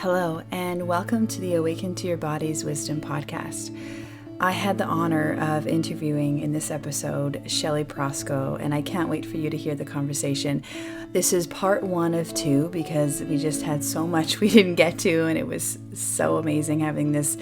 Hello, and welcome to the Awaken to Your Body's Wisdom podcast. I had the honor of interviewing in this episode Shelly Prosko, and I can't wait for you to hear the conversation. This is part one of two because we just had so much we didn't get to, and it was so amazing having this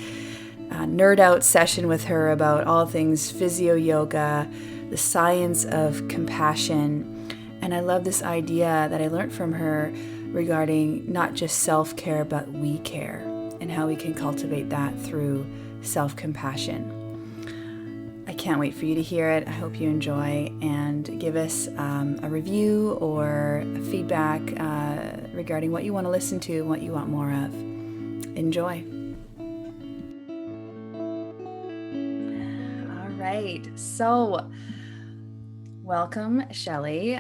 nerd out session with her about all things physio-yoga, the science of compassion, and I love this idea that I learned from her regarding not just self-care, but we care, and how we can cultivate that through self-compassion. I can't wait for you to hear it. I hope you enjoy, and give us a review or a feedback regarding what you want to listen to and what you want more of. Enjoy. All right, so welcome, Shelly.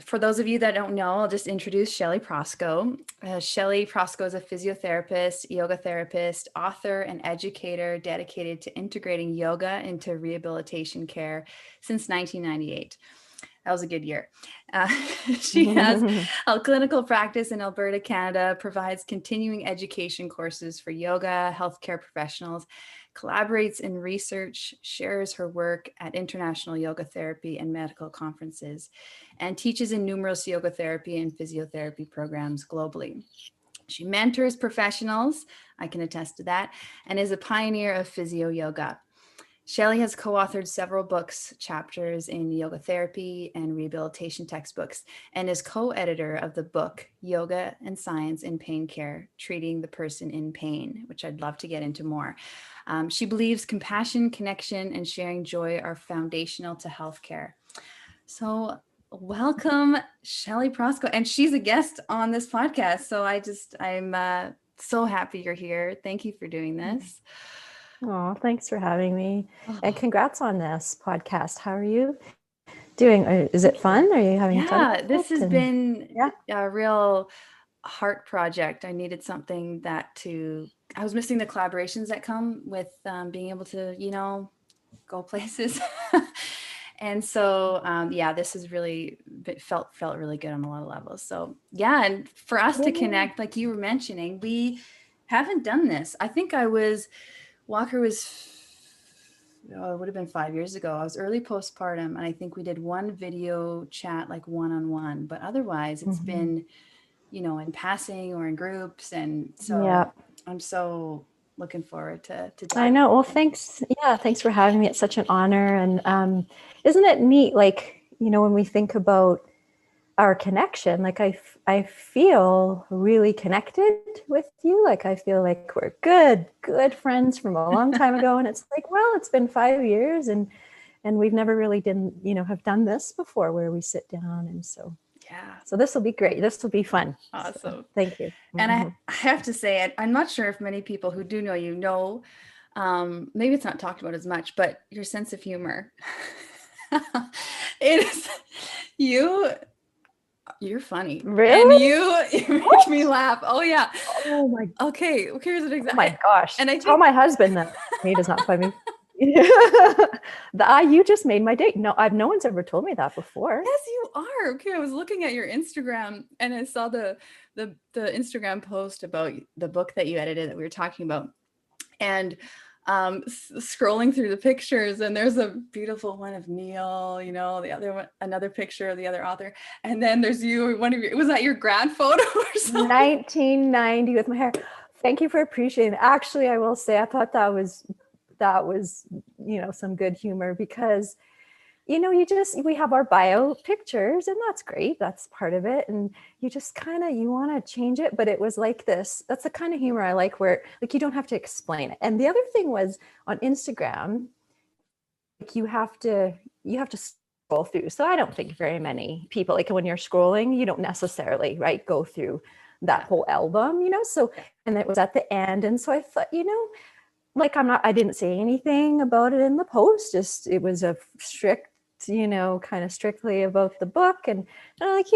For those of you that don't know, I'll just introduce Shelly Prosko. Shelly Prosko is a physiotherapist, yoga therapist, author, and educator dedicated to integrating yoga into rehabilitation care since 1998. That was a good year. She has a clinical practice in Alberta, Canada, provides continuing education courses for yoga, healthcare professionals, collaborates in research, shares her work at international yoga therapy and medical conferences, and teaches in numerous yoga therapy and physiotherapy programs globally. She mentors professionals, I can attest to that, and is a pioneer of physio yoga. Shelly has co-authored several books, chapters in yoga therapy and rehabilitation textbooks, and is co-editor of the book, Yoga and Science in Pain Care, Treating the Person in Pain, which I'd love to get into more. She believes compassion, connection, and sharing joy are foundational to healthcare. So welcome, Shelly Prosko. And she's a guest on this podcast. So I'm so happy you're here. Thank you for doing this. Oh, thanks for having me. And congrats on this podcast. How are you doing? Is it fun? Are you having fun? Yeah, this has been a real heart project. I needed something I was missing the collaborations that come with being able to, go places. And so, this has really felt really good on a lot of levels. So yeah, and for us to connect, like you were mentioning, we haven't done this. I think Walker was, it would have been 5 years ago. I was early postpartum, and I think we did one video chat, like one-on-one, but otherwise it's been, in passing or in groups. And so I'm so looking forward to I know. Well, thanks. Yeah. Thanks for having me. It's such an honor. And isn't it neat? Like, when we think about our connection, like I feel really connected with you. Like I feel like we're good friends from a long time ago. And it's like, well, it's been 5 years and we've never really have done this before where we sit down. And so, so this will be great. This will be fun. Awesome. So, thank you. And I have to say, I'm not sure if many people who do know, maybe it's not talked about as much, but your sense of humor, you're funny. Really? And you make me laugh. Oh yeah. Oh my. Okay. Here's an example. Oh my gosh. And I tell my husband that he does not find me. You just made my day. No one's ever told me that before. Yes, you are. Okay. I was looking at your Instagram and I saw the Instagram post about the book that you edited that we were talking about, and scrolling through the pictures, and there's a beautiful one of Neil, the other one, another picture of the other author, and then there's you, was that your grad photo or something? 1990 with my hair. Thank you for appreciating it. Actually, I will say I thought that was some good humor, because we have our bio pictures, and that's great. That's part of it. And you just you want to change it. But it was like this. That's the kind of humor I like, where like you don't have to explain it. And the other thing was on Instagram, like you have to scroll through. So I don't think very many people, like when you're scrolling, you don't necessarily, right, go through that whole album, so, and it was at the end. And so I thought, like I didn't say anything about it in the post, just it was a strict kind of strictly about the book. And I'm like,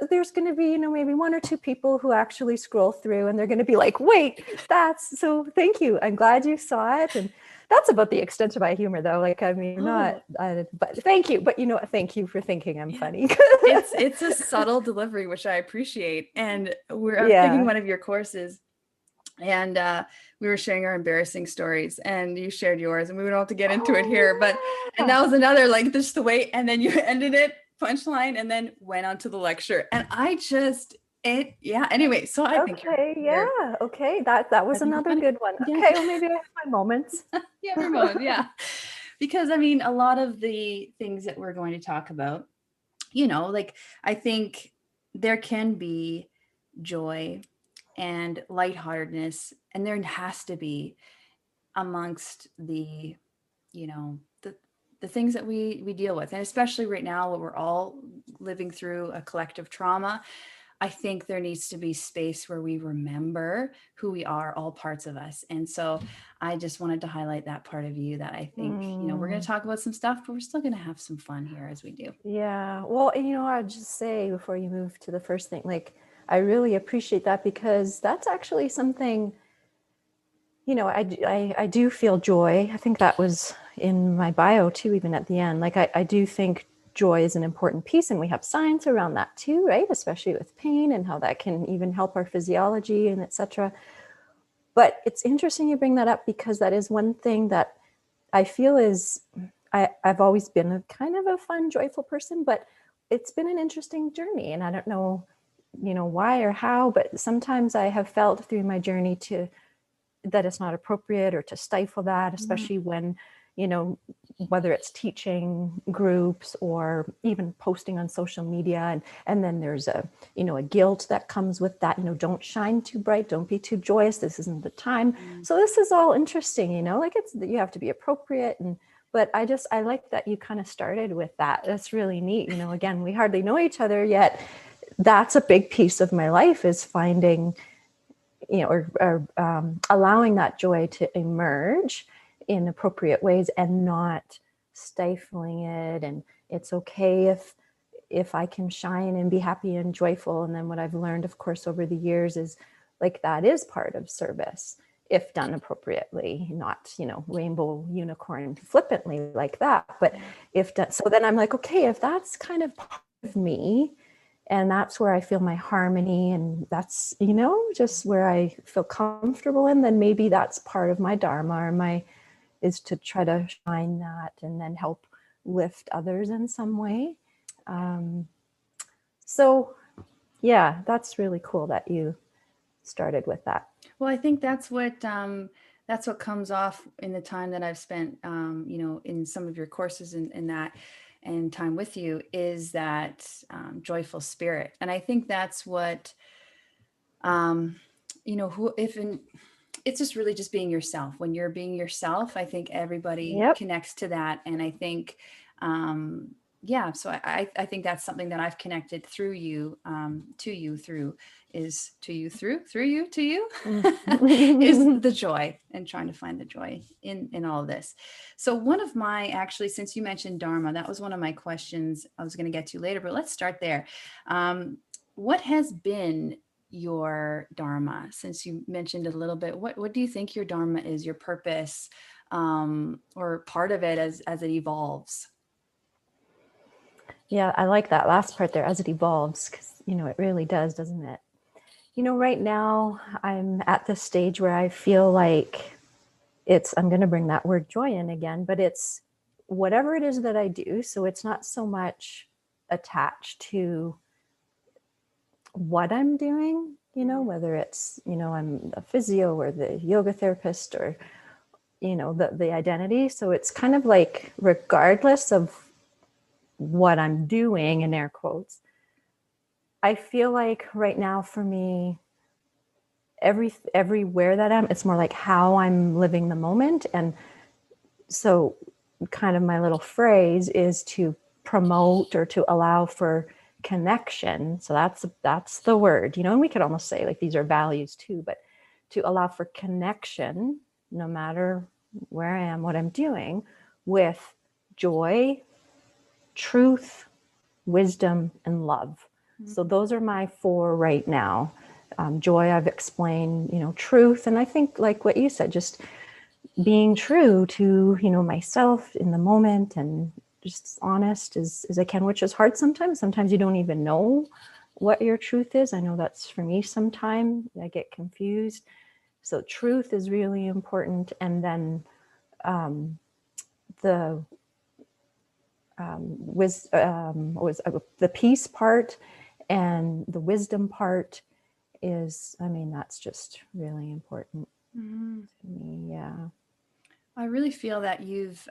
there's going to be, maybe one or two people who actually scroll through and they're going to be like, wait, so thank you. I'm glad you saw it. And that's about the extent of my humor though. Like, I mean, but thank you. But thank you for thinking I'm funny. It's a subtle delivery, which I appreciate. And I was taking one of your courses, and we were sharing our embarrassing stories, and you shared yours, and we don't have to get into it here, but and that was another, like, just the way, and then you ended it punchline and then went on to the lecture, and anyway, so I think okay, that was another good one. Okay, well, maybe I have my moments. Every moment, because I mean, a lot of the things that we're going to talk about, like, I think there can be joy and lightheartedness, and there has to be amongst the the things that we deal with, and especially right now when we're all living through a collective trauma. I think there needs to be space where we remember who we are, all parts of us. And so I just wanted to highlight that part of you, that I think, we're going to talk about some stuff, but we're still going to have some fun here as we do. Yeah. Well, I'd just say before you move to the first thing, like, I really appreciate that, because that's actually something, I do feel joy. I think that was in my bio too, even at the end. Like, I do think joy is an important piece, and we have science around that too, right? Especially with pain and how that can even help our physiology and etc. But it's interesting you bring that up, because that is one thing that I feel is, I've always been a kind of a fun, joyful person, but it's been an interesting journey, and I don't know, why or how, but sometimes I have felt through my journey that it's not appropriate, or to stifle that, especially when, whether it's teaching groups or even posting on social media, and then there's a guilt that comes with that, don't shine too bright, don't be too joyous, this isn't the time. So this is all interesting, like, you have to be appropriate, but I like that you kind of started with that. That's really neat. Again, we hardly know each other yet. That's a big piece of my life, is finding, or allowing that joy to emerge in appropriate ways, and not stifling it. And it's okay if I can shine and be happy and joyful. And then what I've learned, of course, over the years is, like, that is part of service, if done appropriately, not, rainbow unicorn flippantly like that. But if done, so then I'm like, okay, if that's kind of part of me, and that's where I feel my harmony, and that's, just where I feel comfortable in, then maybe that's part of my dharma, or is to try to shine that and then help lift others in some way. So yeah, that's really cool that you started with that. Well, I think that's what comes off in the time that I've spent, in some of your courses, and time with you, is that joyful spirit. And I think that's what, it's just really just being yourself. When you're being yourself, I think everybody connects to that. And I think, so I think that's something that I've connected through you, to you through is the joy, and trying to find the joy in all of this. So one of my, actually, since you mentioned Dharma, that was one of my questions I was going to get to later, but let's start there. What has been your Dharma, since you mentioned a little bit? What do you think your Dharma is, your purpose, or part of it as it evolves? Yeah, I like that last part there, as it evolves, because, it really does, doesn't it? Right now I'm at the stage where I feel like I'm going to bring that word joy in again, but it's whatever it is that I do. So it's not so much attached to what I'm doing, whether it's, I'm a physio or the yoga therapist, or, the identity. So it's kind of like, regardless of what I'm doing, in air quotes, I feel like right now for me, everywhere that it's more like how I'm living the moment. And so kind of my little phrase is to promote, or to allow for connection. So that's the word, and we could almost say, like, these are values too, but to allow for connection, no matter where I am, what I'm doing, with joy, truth, wisdom, and love. So those are my 4 right now. Joy, I've explained, truth. And I think like what you said, just being true to, myself in the moment and just honest as I can, which is hard sometimes. Sometimes you don't even know what your truth is. I know that's for me sometimes. I get confused. So truth is really important. And then the the peace part and the wisdom part is, that's just really important to me. Yeah. I really feel that you've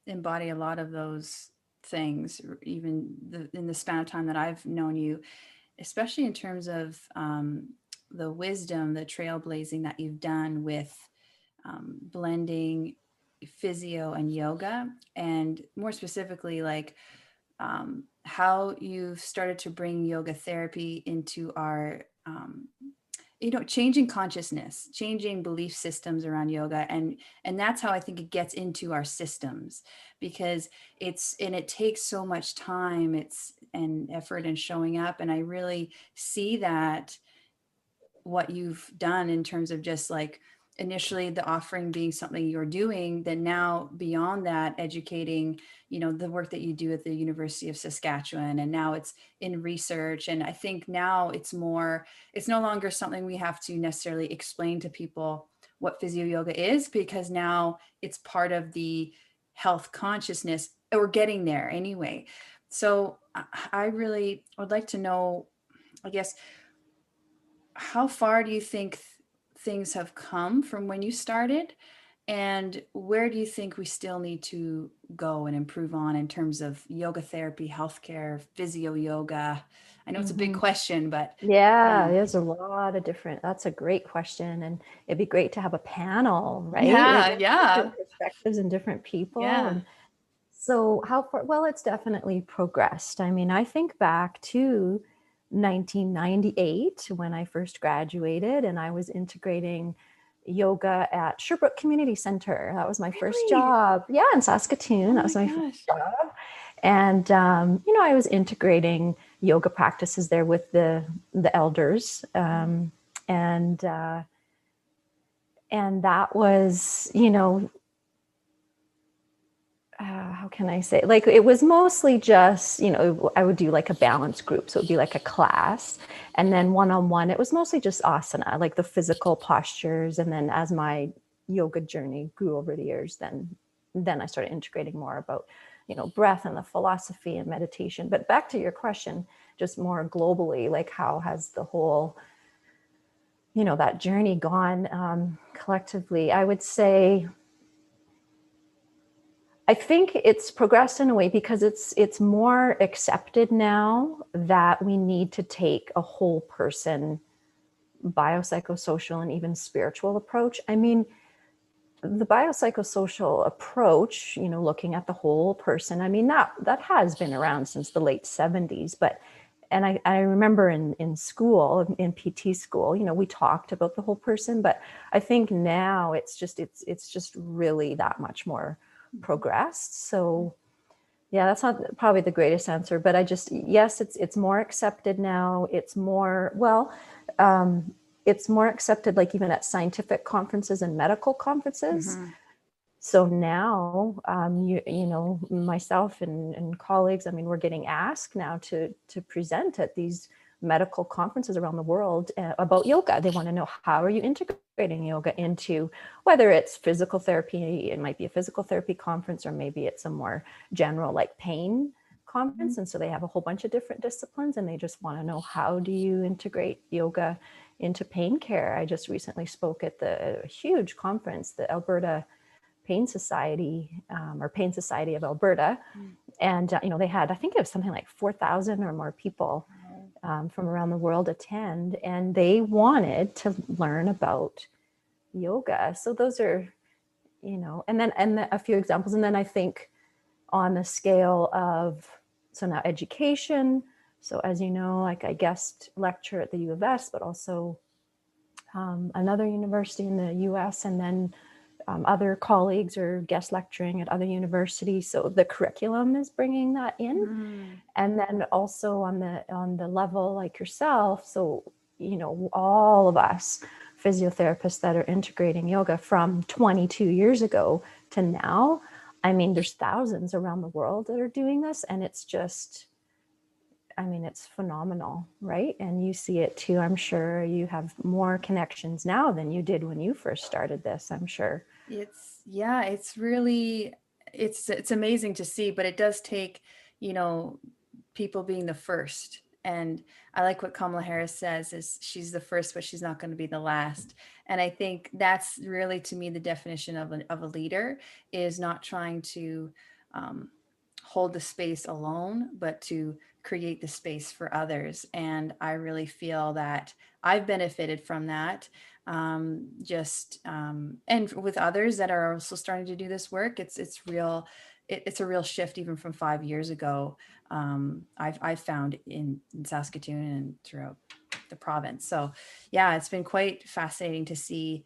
embodied a lot of those things, even in the span of time that I've known you, especially in terms of the wisdom, the trailblazing that you've done with blending physio and yoga, and more specifically, like how you've started to bring yoga therapy into our changing consciousness, changing belief systems around yoga. And that's how I think it gets into our systems, because it takes so much time, and effort and showing up. And I really see that what you've done in terms of just like initially the offering being something you're doing, then now beyond that, educating, the work that you do at the University of Saskatchewan, and now it's in research. And I think now it's no longer something we have to necessarily explain to people what physio yoga is, because now it's part of the health consciousness. We're getting there anyway. So I really would like to know, I guess, how far do you think things have come from when you started, and where do you think we still need to go and improve on in terms of yoga therapy, healthcare, physio yoga? I know it's a big question, but Yeah, there's a lot of different, that's a great question. And it'd be great to have a panel, right? yeah, Like yeah, different perspectives and different people. yeah. And so how far, well, it's definitely progressed. I think back to 1998 when I first graduated and I was integrating yoga at Sherbrooke Community Center. That was my first job. Yeah, in Saskatoon. That was my first job. And, I was integrating yoga practices there with the elders. And that was, how can I say, like, it was mostly just, I would do like a balanced group. So it'd be like a class, and then one-on-one, it was mostly just asana, like the physical postures. And then as my yoga journey grew over the years, then I started integrating more about, breath and the philosophy and meditation. But back to your question, just more globally, like how has the whole, that journey gone collectively? I would say, I think it's progressed in a way because it's more accepted now that we need to take a whole person biopsychosocial and even spiritual approach. The biopsychosocial approach, looking at the whole person, that has been around since the late 70s. And I remember in school, in PT school, we talked about the whole person, but I think now it's just really that much more progressed. So yeah, that's not probably the greatest answer, but yes, it's more accepted now. It's more, it's more accepted, like even at scientific conferences and medical conferences. So now, myself and colleagues, we're getting asked now to present at these medical conferences around the world about yoga. They want to know, how are you integrating yoga into, whether it's physical therapy, it might be a physical therapy conference, or maybe it's a more general like pain conference. And so they have a whole bunch of different disciplines, and they just want to know, how do you integrate yoga into pain care? I just recently spoke at the huge conference, the Alberta Pain Society, or Pain Society of Alberta. And, they had, I think it was something like 4,000 or more people from around the world attend, and they wanted to learn about yoga. So those are, and a few examples. And then I think on the scale of, so now education. So as you know, like I guest lecture at the U of S, but also another university in the US, and then other colleagues are guest lecturing at other universities. So the curriculum is bringing that in. Mm. And then also on the level like yourself. So, all of us physiotherapists that are integrating yoga from 22 years ago to now, I mean, there's thousands around the world that are doing this, and it's just, I mean, it's phenomenal, right? And you see it too. I'm sure you have more connections now than you did when you first started this, I'm sure. It's really, it's amazing to see, but it does take, people being the first. And I like what Kamala Harris says is she's the first, but she's not going to be the last. And I think that's really, to me, the definition of a leader is not trying to hold the space alone, but to create the space for others. And I really feel that I've benefited from that. And with others that are also starting to do this work, it's real. It's a real shift even from 5 years ago. I've found in Saskatoon and throughout the province. So yeah, it's been quite fascinating to see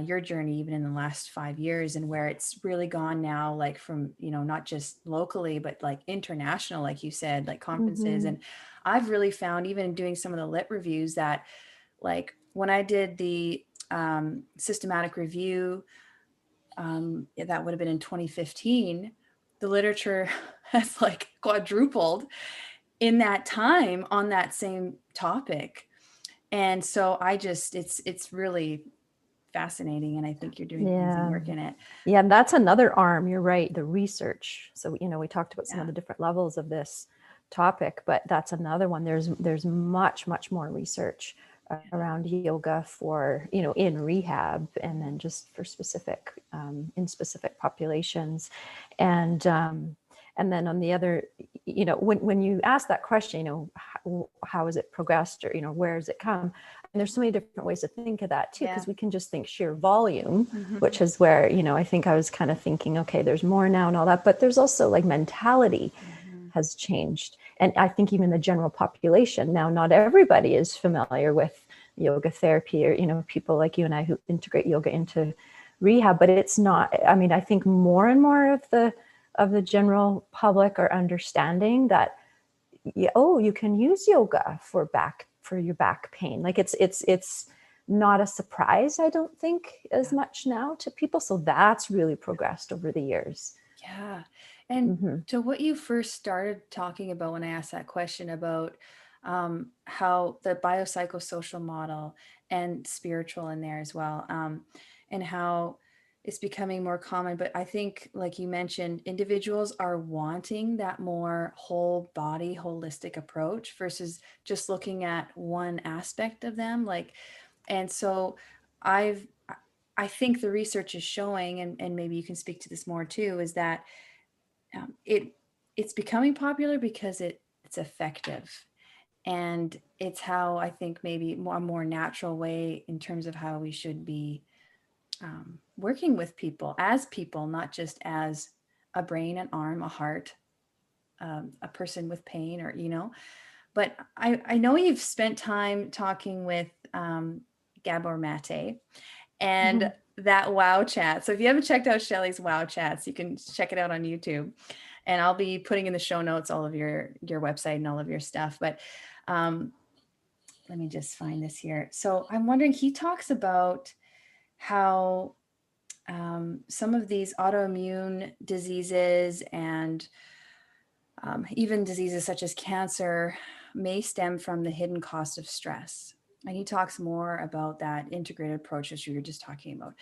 your journey even in the last 5 years, and where it's really gone now, like from, not just locally, but like international, like you said, like conferences. And I've really found, even doing some of the lit reviews, that like when I did the systematic review, that would have been in 2015, the literature has like quadrupled in that time on that same topic. And so it's really fascinating. And I think you're doing amazing work in it. Yeah, and that's another arm. You're right. The research. So, we talked about some of the different levels of this topic, but that's another one. There's much, much more research around yoga for, in rehab, and then just for specific, in specific populations. And then on the other, when you ask that question, how has it progressed, or, where has it come? And there's so many different ways to think of that too, because we can just think sheer volume, which is where, I think I was kind of thinking, okay, there's more now and all that, but there's also like mentality has changed. And I think even the general population now, not everybody is familiar with yoga therapy, or, people like you and I who integrate yoga into rehab, but it's not, I mean, I think more and more of the general public are understanding that, you can use yoga for your back pain. Like it's not a surprise, I don't think, as much now to people. So that's really progressed over the years. Yeah. And to what you first started talking about when I asked that question about how the biopsychosocial model and spiritual in there as well, and how it's becoming more common. But I think, like you mentioned, individuals are wanting that more whole body, holistic approach versus just looking at one aspect of them. And so I think the research is showing, and maybe you can speak to this more too, is that it's becoming popular because it's effective. And it's how I think maybe a more natural way in terms of how we should be working with people as people, not just as a brain, an arm, a heart, a person with pain, or, but I know you've spent time talking with Gabor Mate and that wow chat. So if you haven't checked out Shelly's wow chats, you can check it out on YouTube, and I'll be putting in the show notes all of your website and all of your stuff. But let me just find this here. So I'm wondering, he talks about how some of these autoimmune diseases and even diseases such as cancer may stem from the hidden cost of stress. And he talks more about that integrated approach as you were just talking about.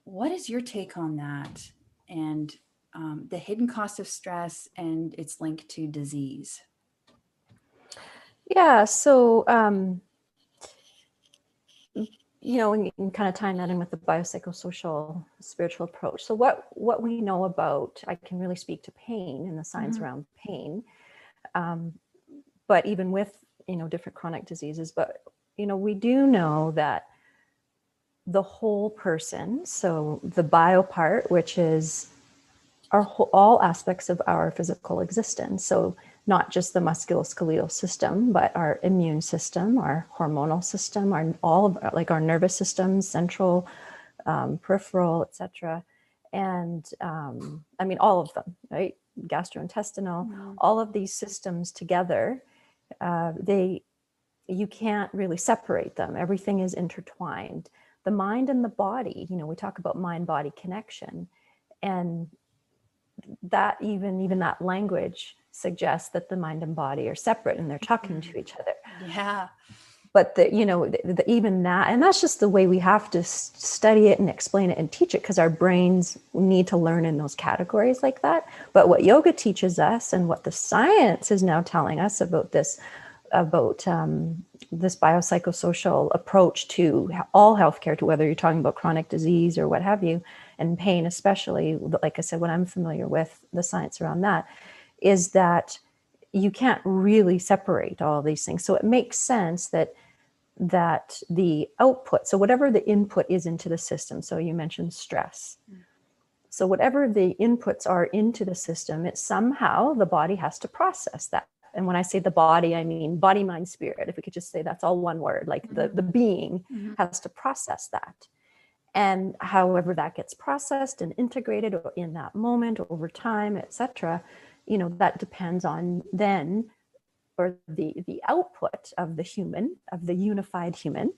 What is your take on that, and the hidden cost of stress and its link to disease? Yeah. So, and kind of tying that in with the biopsychosocial spiritual approach. So what we know about, I can really speak to pain and the science around pain. But even with, different chronic diseases, but, we do know that the whole person, so the bio part, which is all aspects of our physical existence. So not just the musculoskeletal system, but our immune system, our hormonal system, our nervous system, central peripheral, etc. And I mean, all of them, right? Gastrointestinal, all of these systems together, you can't really separate them. Everything is intertwined. The mind and the body, we talk about mind-body connection, and that even that language suggests that the mind and body are separate and they're talking to each other. Yeah. But even that, and that's just the way we have to study it and explain it and teach it, because our brains need to learn in those categories like that. But what yoga teaches us, and what the science is now telling us about this biopsychosocial approach to all healthcare, to whether you're talking about chronic disease or what have you, and pain especially, like I said, what I'm familiar with, the science around that, is that you can't really separate all these things. So it makes sense that the output, so whatever the input is into the system, so you mentioned stress. So whatever the inputs are into the system, it somehow, the body has to process that. And when I say the body, I mean body, mind, spirit. If we could just say that's all one word, like the being has to process that. And however that gets processed and integrated in that moment, over time, etc., that depends on then, or the output of the human, of the unified human.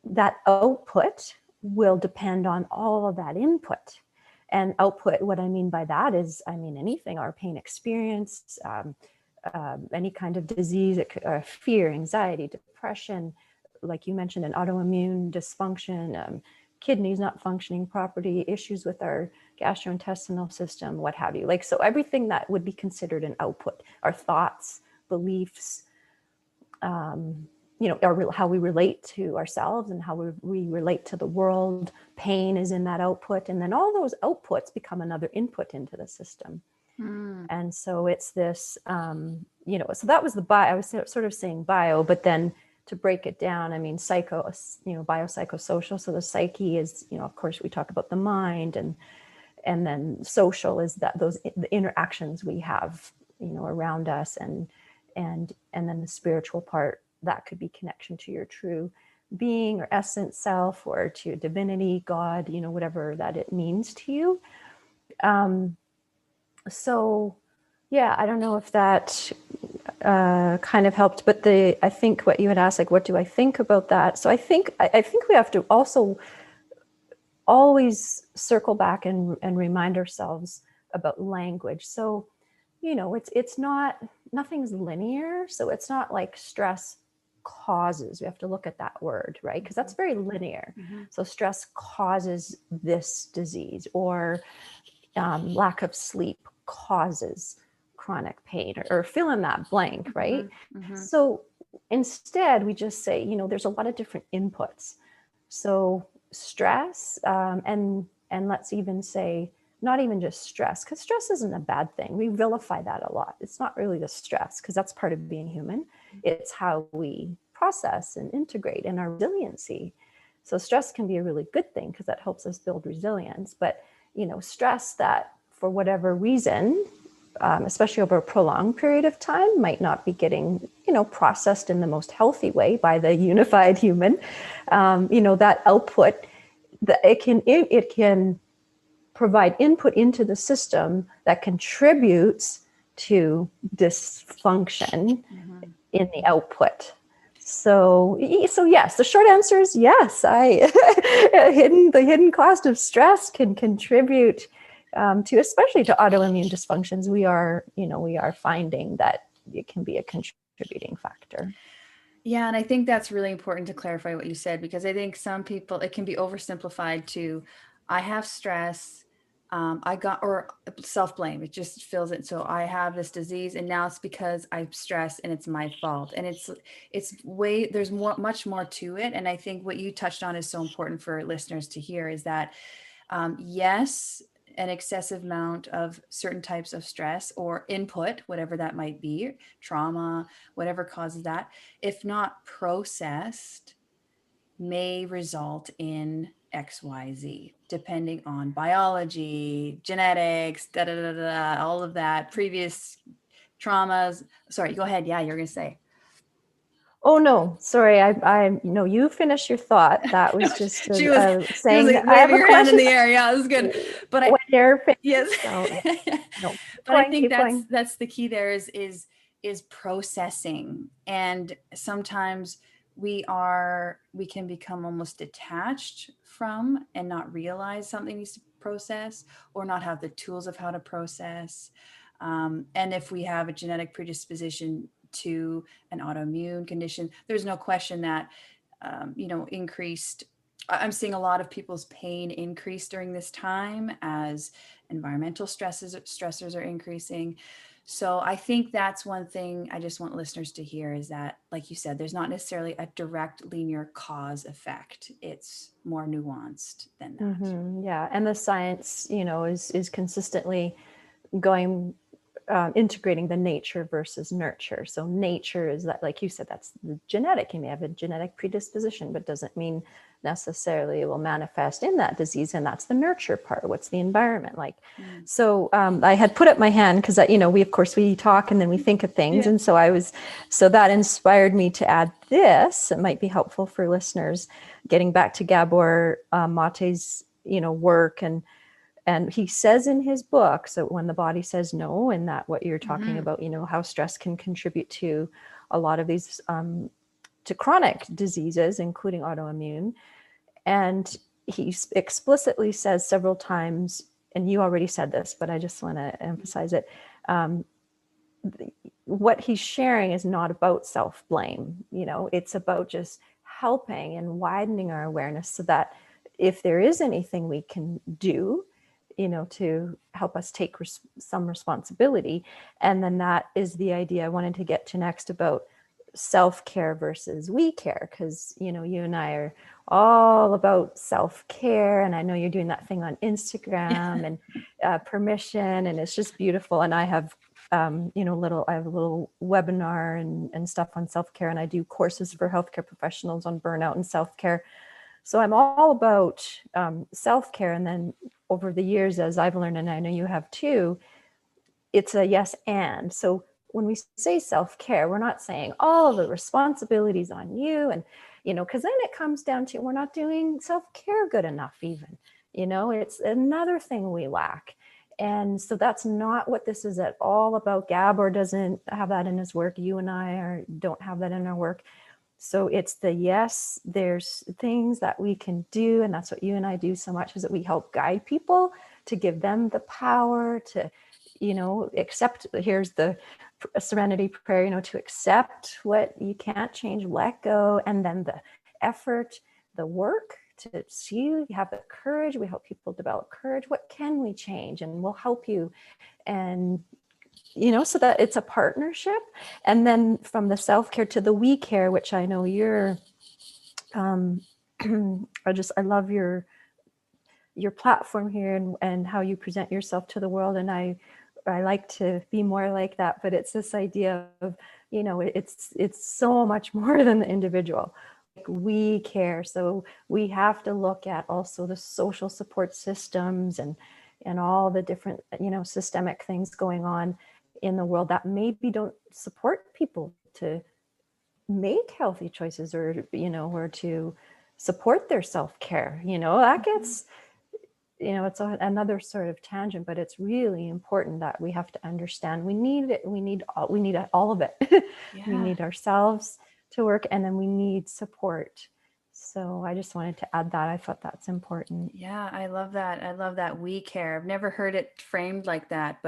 That output will depend on all of that input. And output, what I mean by that is, anything, our pain experience, any kind of disease, fear, anxiety, depression, like you mentioned, an autoimmune dysfunction, kidneys not functioning properly, issues with our gastrointestinal system, what have you. So everything that would be considered an output, our thoughts, beliefs, how we relate to ourselves and how we relate to the world. Pain is in that output. And then all those outputs become another input into the system. And so it's this, so that was the bio. I was sort of saying bio, but then to break it down, biopsychosocial. So the psyche is, of course, we talk about the mind, and then social is that the interactions we have, around us, and then the spiritual part, that could be connection to your true being or essence self, or to divinity, God, whatever that it means to you. So yeah, I don't know if that kind of helped, but I think what you had asked, what do I think about that? So I think we have to also always circle back and remind ourselves about language. So, it's not, nothing's linear. So it's not like stress causes, we have to look at that word, right? Because that's very linear. So stress causes this disease, or lack of sleep causes chronic pain, or fill in that blank, right? So instead, we just say, there's a lot of different inputs. So stress, and let's even say, not even just stress, because stress isn't a bad thing. We vilify that a lot. It's not really the stress, because that's part of being human. It's how we process and integrate, and our resiliency. So stress can be a really good thing, because that helps us build resilience. But stress that for whatever reason, especially over a prolonged period of time, might not be getting, processed in the most healthy way by the unified human. That output, it can provide input into the system that contributes to dysfunction in the output. So yes, the short answer is yes. The hidden cost of stress can contribute especially to autoimmune dysfunctions. We are finding that it can be a contributing factor. Yeah, and I think that's really important to clarify what you said, because I think some people, it can be oversimplified to, I have stress, or self-blame. It just fills it. So I have this disease, and now it's because I'm stressed and it's my fault. And there's much more to it. And I think what you touched on is so important for listeners to hear, is that, yes, an excessive amount of certain types of stress or input, whatever that might be, trauma, whatever causes that, if not processed, may result in XYZ, depending on biology, genetics, all of that, previous traumas. Sorry, go ahead. Yeah, you're going to say. Oh no, sorry. No, you finish your thought. That was just She was saying like that I have waving a her hand in question the air. Yeah, it was good. But when you're yes. finished. So no, But I think keep going. that's the key there is processing. And sometimes we can become almost detached from and not realize something needs to process, or not have the tools of how to process. And if we have a genetic predisposition to an autoimmune condition, there's no question that increased. I'm seeing a lot of people's pain increase during this time as environmental stressors are increasing. So I think that's one thing I just want listeners to hear, is that, like you said, there's not necessarily a direct linear cause effect. It's more nuanced than that. Yeah, and the science, is consistently going integrating the nature versus nurture. So nature is that, like you said, that's the genetic. You may have a genetic predisposition, but doesn't mean necessarily it will manifest in that disease. And that's the nurture part. What's the environment like? So I had put up my hand because we talk and then we think of things. Yeah. And so that inspired me to add this. It might be helpful for listeners, getting back to Gabor Mate's, work. And he says in his book, so when the body says no, and that what you're talking about, how stress can contribute to a lot of these, to chronic diseases, including autoimmune. And he explicitly says several times, and you already said this, but I just want to emphasize it. What he's sharing is not about self-blame. It's about just helping and widening our awareness so that if there is anything we can do, to help us take some responsibility. And then that is the idea I wanted to get to next about self-care versus we care, because you and I are all about self-care, and I know you're doing that thing on Instagram and permission, and it's just beautiful. And I have I have a little webinar and stuff on self-care, and I do courses for healthcare professionals on burnout and self-care. So I'm all about self-care. And then over the years, as I've learned, and I know you have too, it's a yes and. So when we say self-care, we're not saying all of the responsibilities on you, and because then it comes down to we're not doing self-care good enough even. It's another thing we lack. And so that's not what this is at all about. Gabor doesn't have that in his work. You and I don't have that in our work. So it's the yes, there's things that we can do. And that's what you and I do so much, is that we help guide people to give them the power to, accept. Here's the serenity prayer, to accept what you can't change, let go. And then the effort, the work to see you have the courage. We help people develop courage. What can we change? And we'll help you. And so that it's a partnership. And then from the self-care to the we care, which I know you're, I love your platform here and how you present yourself to the world. And I like to be more like that, but it's this idea of, it's so much more than the individual. Like, we care. So we have to look at also the social support systems and all the different, systemic things going on in the world that maybe don't support people to make healthy choices, or or to support their self-care. That gets, it's another sort of tangent, but it's really important that we have to understand we need it. We need all of it. Yeah. We need ourselves to work, and then we need support. So I just wanted to add that. I thought that's important. Yeah, I love that. I love that we care. I've never heard it framed like that,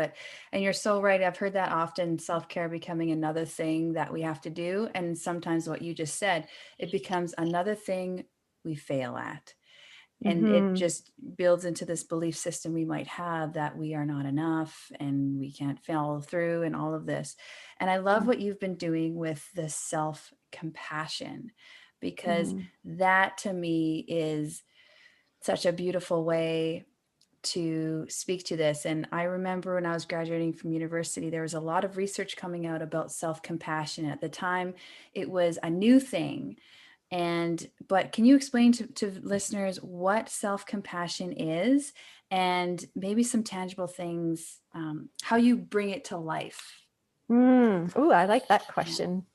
and you're so right. I've heard that often, self-care becoming another thing that we have to do. And sometimes what you just said, it becomes another thing we fail at. And it just builds into this belief system we might have that we are not enough and we can't follow through and all of this. And I love what you've been doing with the self-compassion, because that to me is such a beautiful way to speak to this. And I remember when I was graduating from university, there was a lot of research coming out about self-compassion. At the time, it was a new thing. But can you explain to listeners what self-compassion is, and maybe some tangible things, how you bring it to life? Oh, I like that question.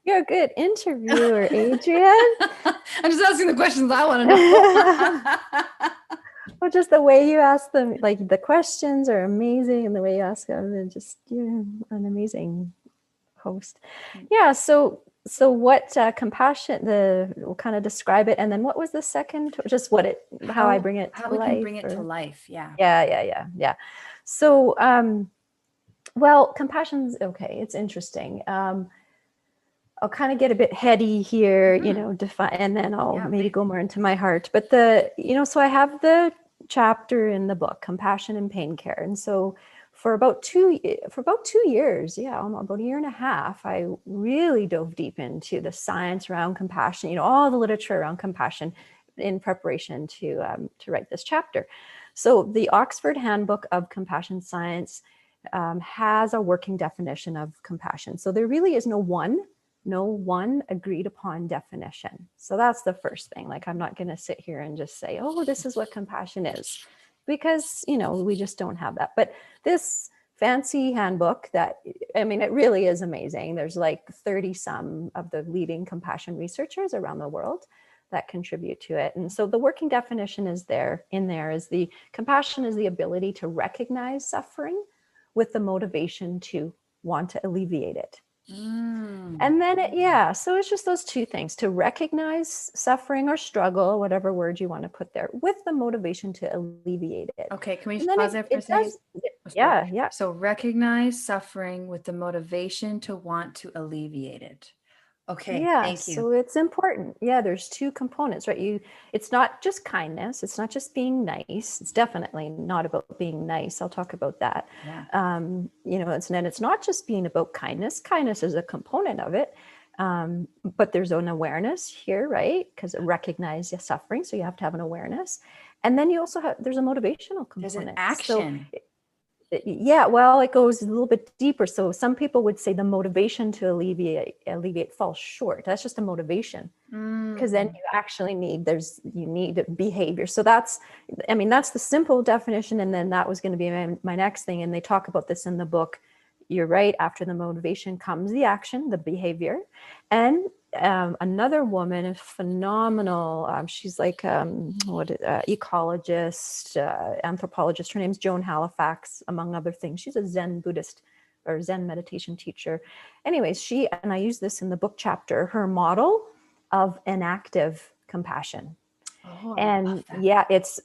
You're a good interviewer, Adrianne. I'm just asking the questions I want to know. Well, just the way you ask them, like the questions are amazing, and the way you ask them, and just you're an amazing host. Yeah. So what compassion? We'll kind of describe it, and then what was the second? Just what it, how I bring it to we life. Can bring it to life. Yeah. Yeah. So, well, compassion's okay. It's interesting. I'll kind of get a bit heady here, define, and then I'll maybe go more into my heart. But so I have the chapter in the book, Compassion and Pain Care. And so for about 2 years, about a year and a half, I really dove deep into the science around compassion, all the literature around compassion in preparation to write this chapter. So the Oxford Handbook of Compassion Science has a working definition of compassion. So there really is no one agreed upon definition. So that's the first thing. Like, I'm not going to sit here and just say, oh, this is what compassion is, because, we just don't have that. But this fancy handbook it really is amazing. There's like 30 some of the leading compassion researchers around the world that contribute to it. And so the working definition is the compassion is the ability to recognize suffering with the motivation to want to alleviate it. And then so it's just those two things: to recognize suffering or struggle, whatever word you want to put there, with the motivation to alleviate it. Okay, can we just pause there for a second? Yeah. So recognize suffering with the motivation to want to alleviate it. Okay, thank you. So it's important. There's two components, right? It's not just kindness. It's not just being nice. It's definitely not about being nice. I'll talk about that. Yeah. It's not just being about kindness. Kindness is a component of it. But there's an awareness here, right? Because recognize the suffering. So you have to have an awareness. And then you also there's a motivational component. There's an action. So, well, it goes a little bit deeper. So some people would say the motivation to alleviate falls short. That's just a motivation, because then you actually need behavior. So that's the simple definition. And then that was going to be my next thing. And they talk about this in the book. You're right. After the motivation comes the action, the behavior. And another woman is phenomenal. She's like ecologist, anthropologist. Her name's Joan Halifax, among other things. She's a Zen Buddhist or Zen meditation teacher. Anyways, and I use this in the book chapter, her model of enactive compassion. Oh, and it's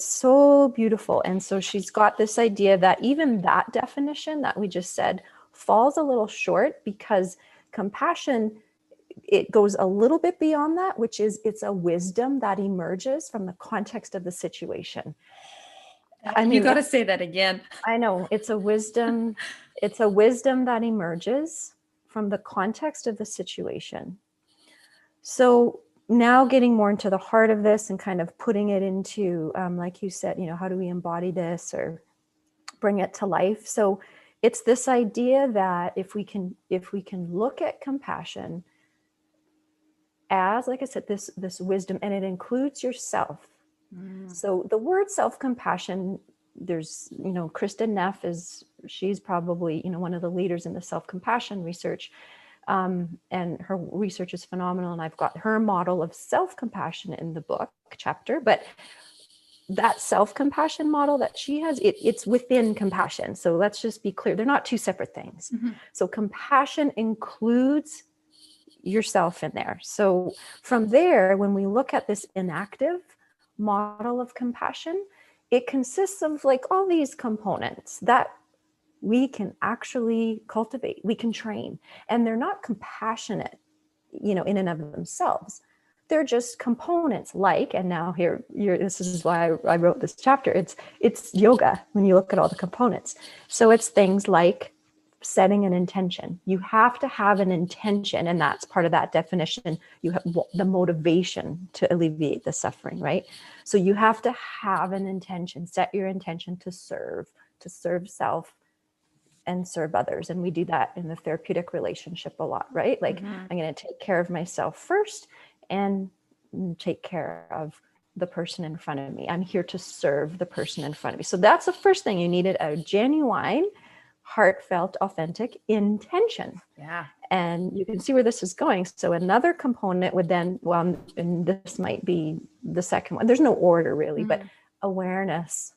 so beautiful. And so she's got this idea that even that definition that we just said falls a little short, because compassion, it goes a little bit beyond that, which is it's a wisdom that emerges from the context of the situation. You got to say that again. I know. It's a wisdom that emerges from the context of the situation. So now getting more into the heart of this and kind of putting it into, like you said, how do we embody this or bring it to life? So it's this idea that if we can look at compassion as, like I said, this wisdom, and it includes yourself. So the word self-compassion, there's, Kristen Neff she's probably, one of the leaders in the self-compassion research. And her research is phenomenal. And I've got her model of self-compassion in the book chapter, but that self-compassion model that she has, it's within compassion. So let's just be clear. They're not two separate things. So compassion includes yourself in there. So from there, when we look at this inactive model of compassion, it consists of like all these components that we can actually cultivate, we can train, and they're not compassionate, in and of themselves. They're just components and now this is why I wrote this chapter. It's yoga when you look at all the components. So it's things like setting an intention. You have to have an intention, and that's part of that definition. You have the motivation to alleviate the suffering, right? So you have to have an intention, set your intention to serve self and serve others. And we do that in the therapeutic relationship a lot, right? Like, I'm going to take care of myself first and take care of the person in front of me. I'm here to serve the person in front of me. So that's the first thing. You needed a genuine heartfelt, authentic intention. Yeah. And you can see where this is going. So another component would then, well, and this might be the second one. There's no order really, but awareness,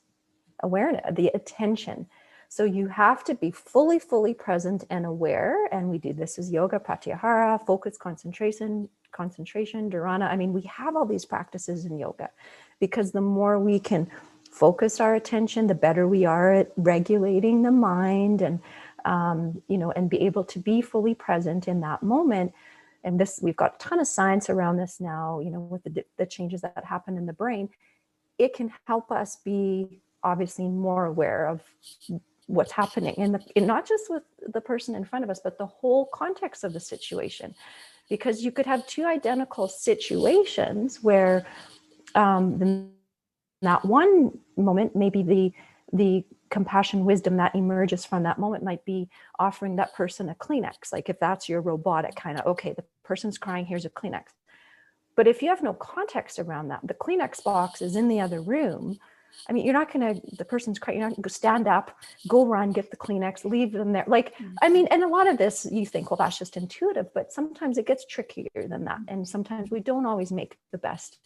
the attention. So you have to be fully present and aware. And we do this as yoga, pratyahara, focus, concentration, dharana. I mean, we have all these practices in yoga because the more we can focus our attention, the better we are at regulating the mind and and be able to be fully present in that moment. And this, we've got a ton of science around this now, with the changes that happen in the brain. It can help us be obviously more aware of what's happening in not just with the person in front of us, but the whole context of the situation. Because you could have two identical situations where in that one moment, maybe the compassion, wisdom that emerges from that moment might be offering that person a Kleenex. Like if that's your robotic kind of, okay, the person's crying, here's a Kleenex. But if you have no context around that, the Kleenex box is in the other room. I mean, you're not going to, the person's crying, you're not going to go stand up, go run, get the Kleenex, leave them there. Like, I mean, and a lot of this, you think, well, that's just intuitive, but sometimes it gets trickier than that. And sometimes we don't always make the best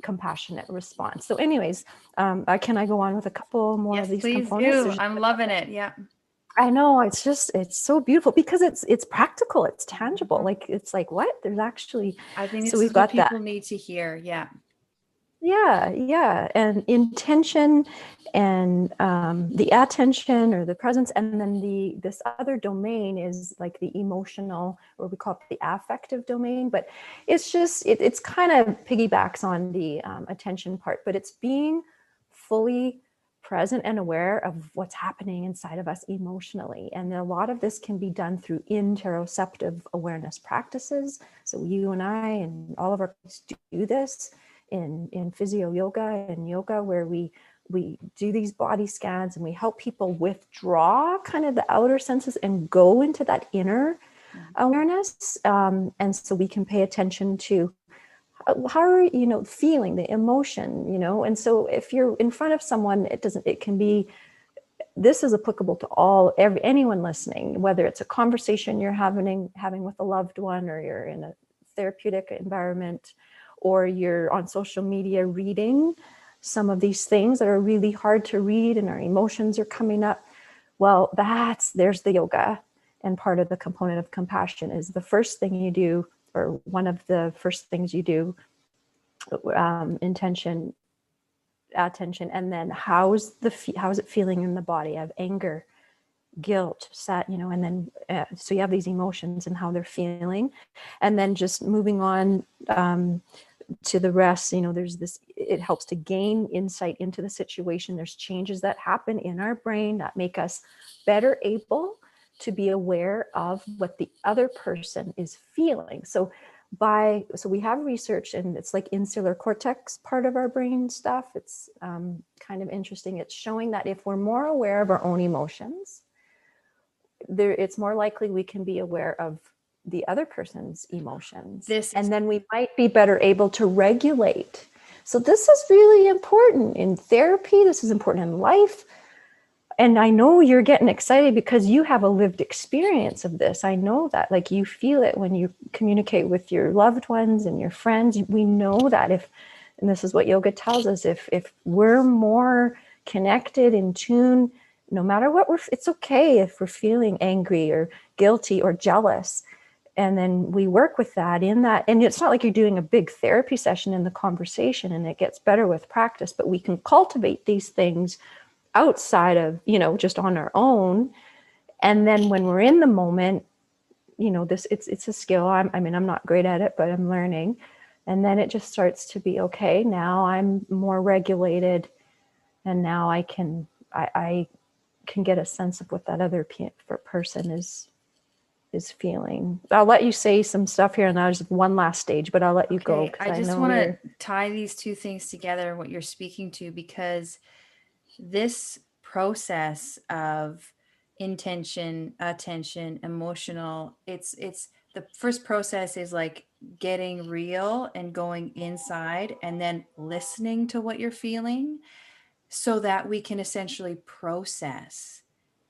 compassionate response. So anyways, can I go on with a couple more of these components? Do. I'm loving it. Yeah. I know, it's so beautiful because it's practical, it's tangible. Like, it's like, what? There's actually, I think so we've got people need to hear. Yeah. Yeah. And intention and the attention or the presence. And then this other domain is like the emotional, or we call it the affective domain, but it's just, it's kind of piggybacks on the attention part, but it's being fully present and aware of what's happening inside of us emotionally. And a lot of this can be done through interoceptive awareness practices. So you and I and all of our kids do this in physio yoga and yoga, where we do these body scans and we help people withdraw kind of the outer senses and go into that inner awareness. And so we can pay attention to how are feeling the emotion, and so if you're in front of someone, it can be, this is applicable to anyone listening, whether it's a conversation you're having with a loved one, or you're in a therapeutic environment, or you're on social media reading some of these things that are really hard to read and our emotions are coming up. Well, there's the yoga. And part of the component of compassion is the first thing you do, or one of the first things you do, intention, attention, and then how's it feeling in the body? I have anger, guilt, sad, and then so you have these emotions and how they're feeling, and then just moving on to the rest. There's this, it helps to gain insight into the situation. There's changes that happen in our brain that make us better able to be aware of what the other person is feeling. So we have research, and it's like insular cortex part of our brain stuff. It's kind of interesting. It's showing that if we're more aware of our own emotions, it's more likely we can be aware of the other person's emotions. And then we might be better able to regulate. So this is really important in therapy. This is important in life. And I know you're getting excited because you have a lived experience of this. I know that, like, you feel it when you communicate with your loved ones and your friends. We know that and this is what yoga tells us, if we're more connected, in tune, no matter what it's okay if we're feeling angry or guilty or jealous. And then we work with that and it's not like you're doing a big therapy session in the conversation, and it gets better with practice, but we can cultivate these things outside of, just on our own. And then when we're in the moment, it's a skill. I'm not great at it, but I'm learning. And then it just starts to be, okay, now I'm more regulated, and now I can get a sense of what that other person is feeling. I'll let you say some stuff here, and there's one last stage, but I'll let you go. I just want to tie these two things together, what you're speaking to, because this process of intention, attention, emotional, it's the first process is like getting real and going inside, and then listening to what you're feeling, so that we can essentially process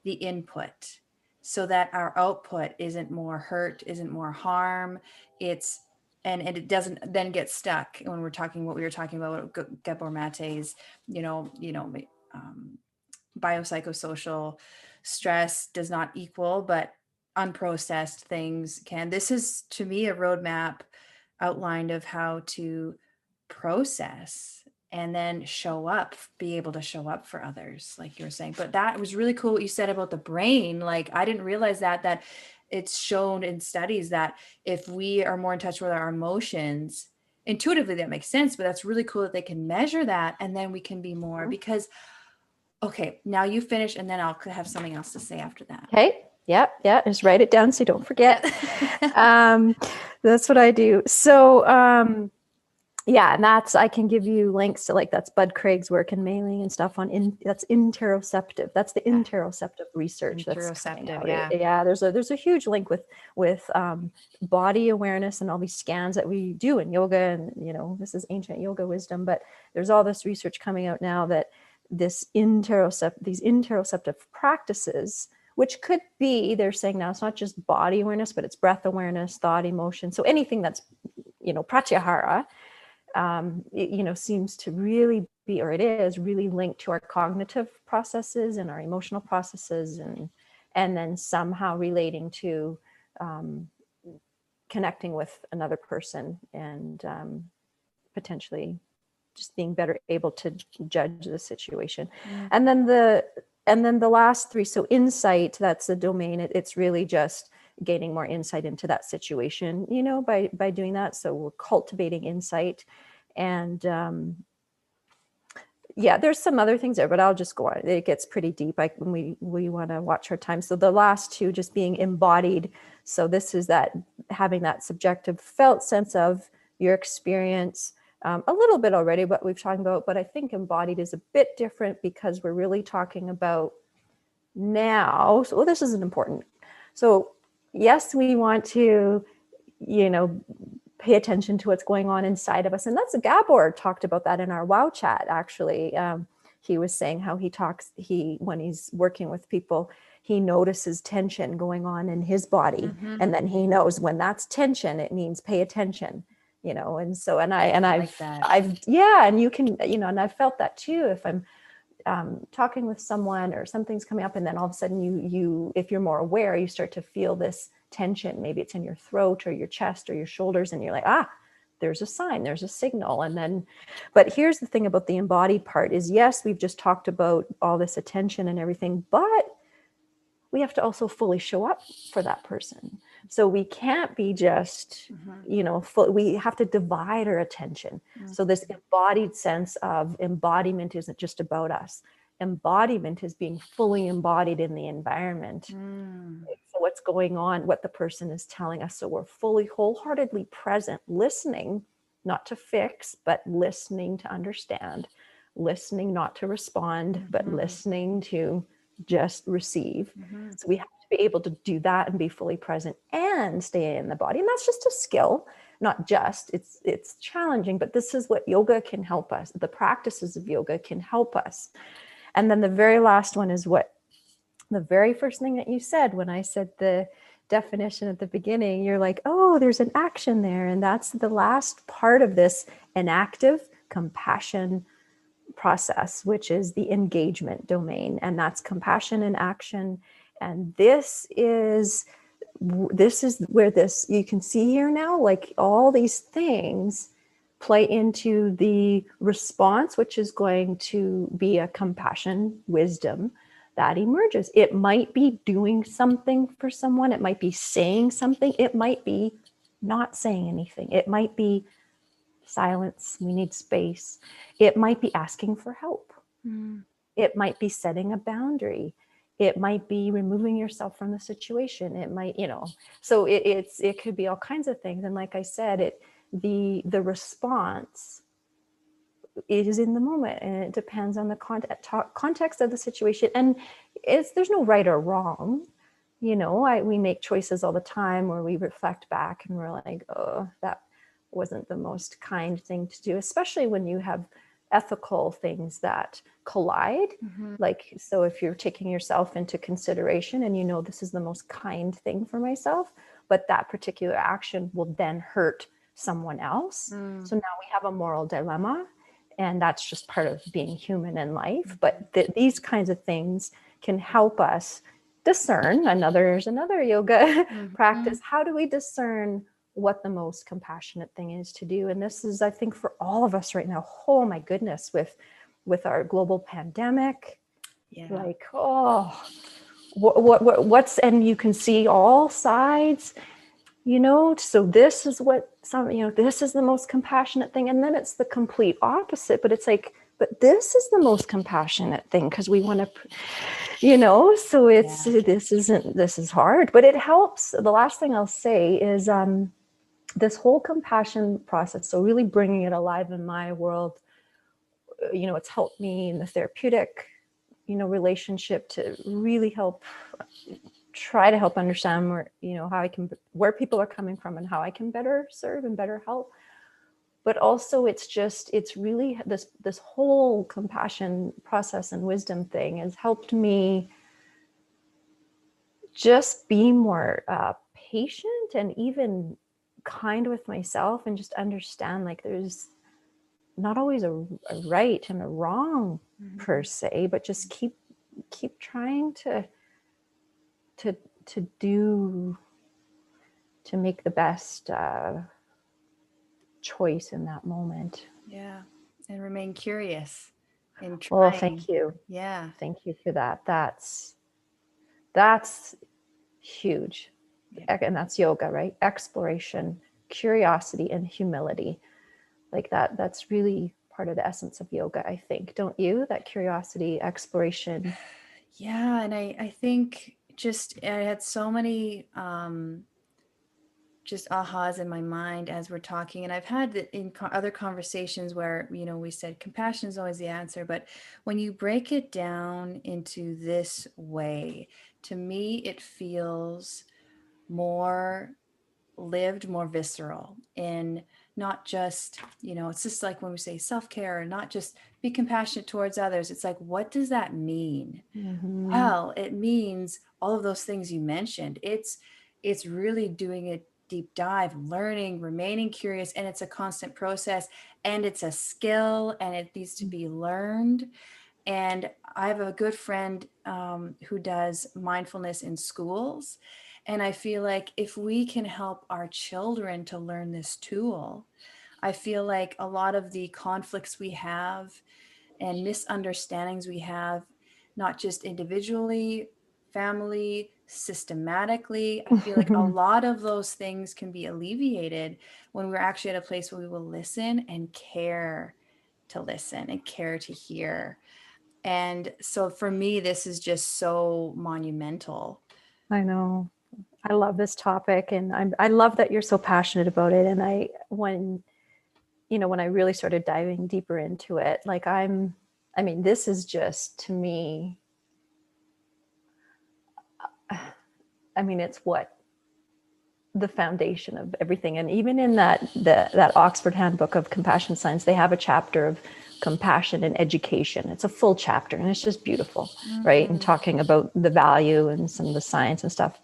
the input so that our output isn't more hurt, isn't more harm. It's, and it doesn't then get stuck when we're talking what we were talking about, Gabor Mate's, biopsychosocial stress does not equal, but unprocessed things can. This is to me a roadmap outlined of how to process and then show up, be able to show up for others, like you were saying. But that was really cool what you said about the brain. Like, I didn't realize that it's shown in studies that if we are more in touch with our emotions, intuitively that makes sense, but that's really cool that they can measure that, and then we can be more, because okay, now you finish, and then I'll have something else to say after that. Okay. Yeah. Just write it down so you don't forget. That's what I do. So, yeah, and I can give you links to, like, that's Bud Craig's work in mailing and stuff on that's interoceptive. That's the interoceptive research. Interoceptive, yeah. There's a huge link with body awareness and all these scans that we do in yoga, and this is ancient yoga wisdom, but there's all this research coming out now that these interoceptive practices, which could be, they're saying now, it's not just body awareness, but it's breath awareness, thought, emotion. So anything that's pratyahara, seems to really be, or it is really linked to our cognitive processes and our emotional processes, and then somehow relating to connecting with another person, and potentially just being better able to judge the situation. And then the last three, so insight, that's the domain. It's really just gaining more insight into that situation, by doing that. So we're cultivating insight, and there's some other things there, but I'll just go on. It gets pretty deep. We want to watch our time. So the last two, just being embodied. So this is that having that subjective felt sense of your experience, a little bit already what we've talked about, but I think embodied is a bit different, because we're really talking about now. So this is an important. So yes, we want to, pay attention to what's going on inside of us. And that's Gabor talked about that in our WOW chat, actually. He was saying how when he's working with people, he notices tension going on in his body. And then he knows when that's tension, it means pay attention, and so, and you can, and I've felt that too. If I'm talking with someone or something's coming up, and then all of a sudden you if you're more aware, you start to feel this tension. Maybe it's in your throat or your chest or your shoulders, and you're like, there's a sign, there's a signal. And then, but here's the thing about the embodied part is, yes, we've just talked about all this attention and everything, but we have to also fully show up for that person. So we can't be just, we have to divide our attention. So this embodied sense of embodiment isn't just about us. Embodiment is being fully embodied in the environment. So what's going on, what the person is telling us. So we're fully, wholeheartedly present, listening, not to fix, but listening to understand, listening not to respond, but listening to just receive. So we have to be able to do that and be fully present and stay in the body. And that's just a skill, not just, it's challenging, but this is what yoga can help us. The practices of yoga can help us. And then the very last one is what the very first thing that you said when I said the definition at the beginning. You're like, oh, there's an action there. And that's the last part of this, an active compassion process, which is the engagement domain. And that's compassion and action. And this is where this, you can see here now, like all these things play into the response, which is going to be a compassion wisdom that emerges. It might be doing something for someone. It might be saying something. It might be not saying anything. It might be silence. We need space. It might be asking for help. It might be setting a boundary. It might be removing yourself from the situation. It might, so it could be all kinds of things. And like I said, the response is in the moment, and it depends on the context of the situation. And there's no right or wrong. We make choices all the time where we reflect back and we're like, oh, that wasn't the most kind thing to do, especially when you have ethical things that collide. Like, so if you're taking yourself into consideration and you know this is the most kind thing for myself, but that particular action will then hurt someone else. So now we have a moral dilemma, and that's just part of being human in life. But these kinds of things can help us discern. There's another yoga practice. How do we discern what the most compassionate thing is to do? And this is, I think, for all of us right now. Oh my goodness, with our global pandemic, like, oh, what's, and you can see all sides, so this is what this is the most compassionate thing. And then it's the complete opposite, but it's like, but this is the most compassionate thing because we want to, so it's, this is hard, but it helps. The last thing I'll say is this whole compassion process. So really bringing it alive in my world, it's helped me in the therapeutic, relationship to really try to help understand where people are coming from and how I can better serve and better help. But also it's really this whole compassion process and wisdom thing has helped me just be more patient and even kind with myself, and just understand like there's not always a right and a wrong per se, but just keep trying to make the best choice in that moment. Yeah. And remain curious in trying. Well, thank you. Yeah. Thank you for that. That's huge. Yeah. And that's yoga, right? Exploration, curiosity, and humility. Like that's really part of the essence of yoga, I think. Don't you? That curiosity, exploration. Yeah. And I think I had so many just ahas in my mind as we're talking. And I've had in other conversations where, we said compassion is always the answer. But when you break it down into this way, to me, it feels more lived, more visceral, in not just, it's just like when we say self-care, or not just be compassionate towards others. It's like, what does that mean? Well, it means all of those things you mentioned. It's really doing a deep dive, learning, remaining curious, and it's a constant process, and it's a skill, and it needs to be learned. And I have a good friend who does mindfulness in schools. And I feel like if we can help our children to learn this tool, I feel like a lot of the conflicts we have and misunderstandings we have, not just individually, family, systematically, I feel like a lot of those things can be alleviated when we're actually at a place where we will listen and care to listen and care to hear. And so for me, this is just so monumental. I know. I love this topic, and I love that you're so passionate about it. And when I really started diving deeper into it, like this is just, to me, it's what the foundation of everything. And even in that Oxford Handbook of Compassion Science, they have a chapter of compassion and education. It's a full chapter, and it's just beautiful, right? And talking about the value and some of the science and stuff.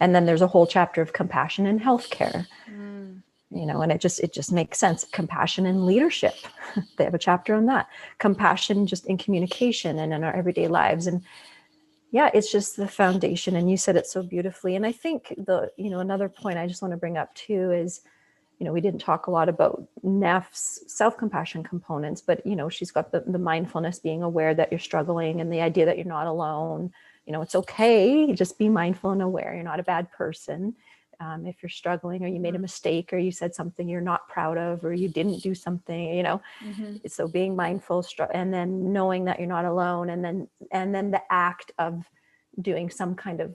And then there's a whole chapter of compassion in healthcare, and it just makes sense. Compassion in leadership. They have a chapter on that. Compassion just in communication and in our everyday lives. And yeah, it's just the foundation. And you said it so beautifully. And I think another point I just want to bring up too is, we didn't talk a lot about Neff's self-compassion components, but, she's got the mindfulness, being aware that you're struggling, and the idea that you're not alone. It's okay. Just be mindful and aware. You're not a bad person. If you're struggling, or you made a mistake, or you said something you're not proud of, or you didn't do something, so being mindful, and then knowing that you're not alone. And then the act of doing some kind of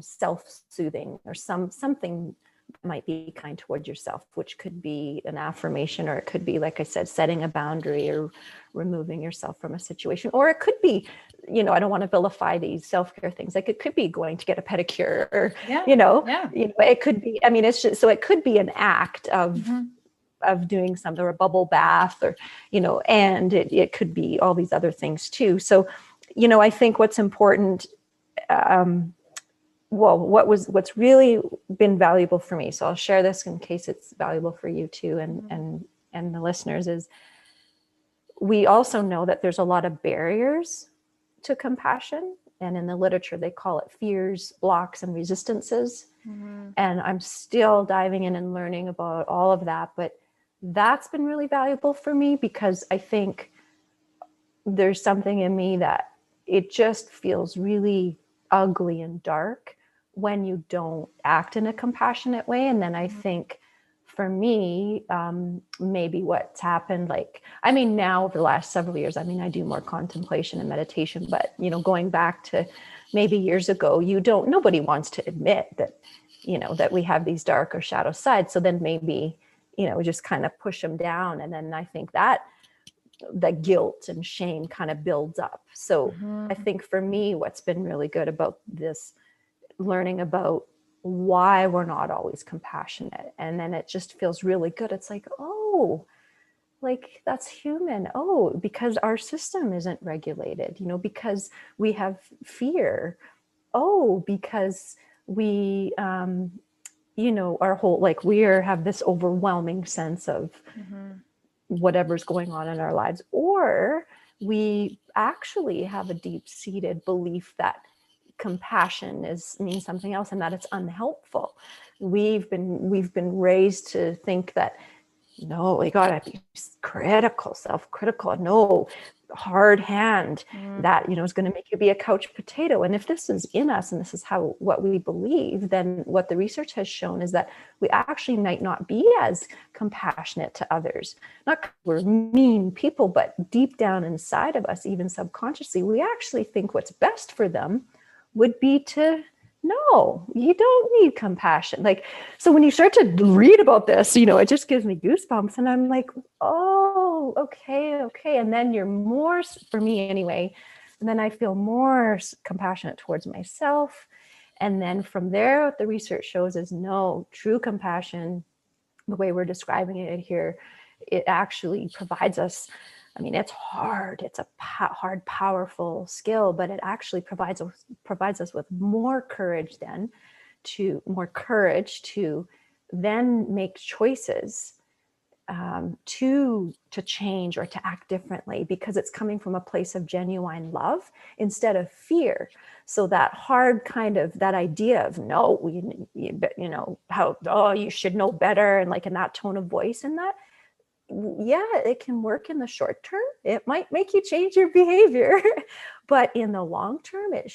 self-soothing, or something that might be kind towards yourself, which could be an affirmation, or it could be, like I said, setting a boundary, or removing yourself from a situation, or it could be, I don't want to vilify these self-care things. Like it could be going to get a pedicure, or, it could be, it's just, so it could be an act of of doing something, or a bubble bath, or, and it could be all these other things too. So, I think what's important, what's really been valuable for me, so I'll share this in case it's valuable for you too, and the listeners, is we also know that there's a lot of barriers to compassion. And in the literature, they call it fears, blocks, and resistances. Mm-hmm. And I'm still diving in and learning about all of that. But that's been really valuable for me, because I think there's something in me that it just feels really ugly and dark when you don't act in a compassionate way. And then I think for me, maybe what's happened, now over the last several years, I do more contemplation and meditation, but, going back to maybe years ago, nobody wants to admit that, that we have these dark or shadow sides. So then maybe, just kind of push them down. And then I think that guilt and shame kind of builds up. So I think for me, what's been really good about this, learning about why we're not always compassionate. And then it just feels really good. It's like, oh, that's human. Oh, because our system isn't regulated, because we have fear. Oh, because we, our whole, we have this overwhelming sense of whatever's going on in our lives. Or we actually have a deep-seated belief that compassion means something else, and that it's unhelpful. We've been raised to think that, no, we gotta be critical, self-critical, no, hard hand that is going to make you be a couch potato. And if this is in us, and this is what we believe, then what the research has shown is that we actually might not be as compassionate to others. Not 'cause we're mean people, but deep down inside of us, even subconsciously, we actually think what's best for them would be to, no, you don't need compassion. So when you start to read about this, it just gives me goosebumps, and I'm like, oh, okay. And then you're more, for me anyway, and then I feel more compassionate towards myself. And then from there, what the research shows is, no, true compassion, the way we're describing it here, it actually provides us, it's hard. It's a hard, powerful skill, but it actually provides us with more courage to then make choices to change or to act differently, because it's coming from a place of genuine love instead of fear. So that hard kind of, that idea of, no, you should know better, and in that tone of voice, and that, yeah, it can work in the short term. It might make you change your behavior, but in the long term, it's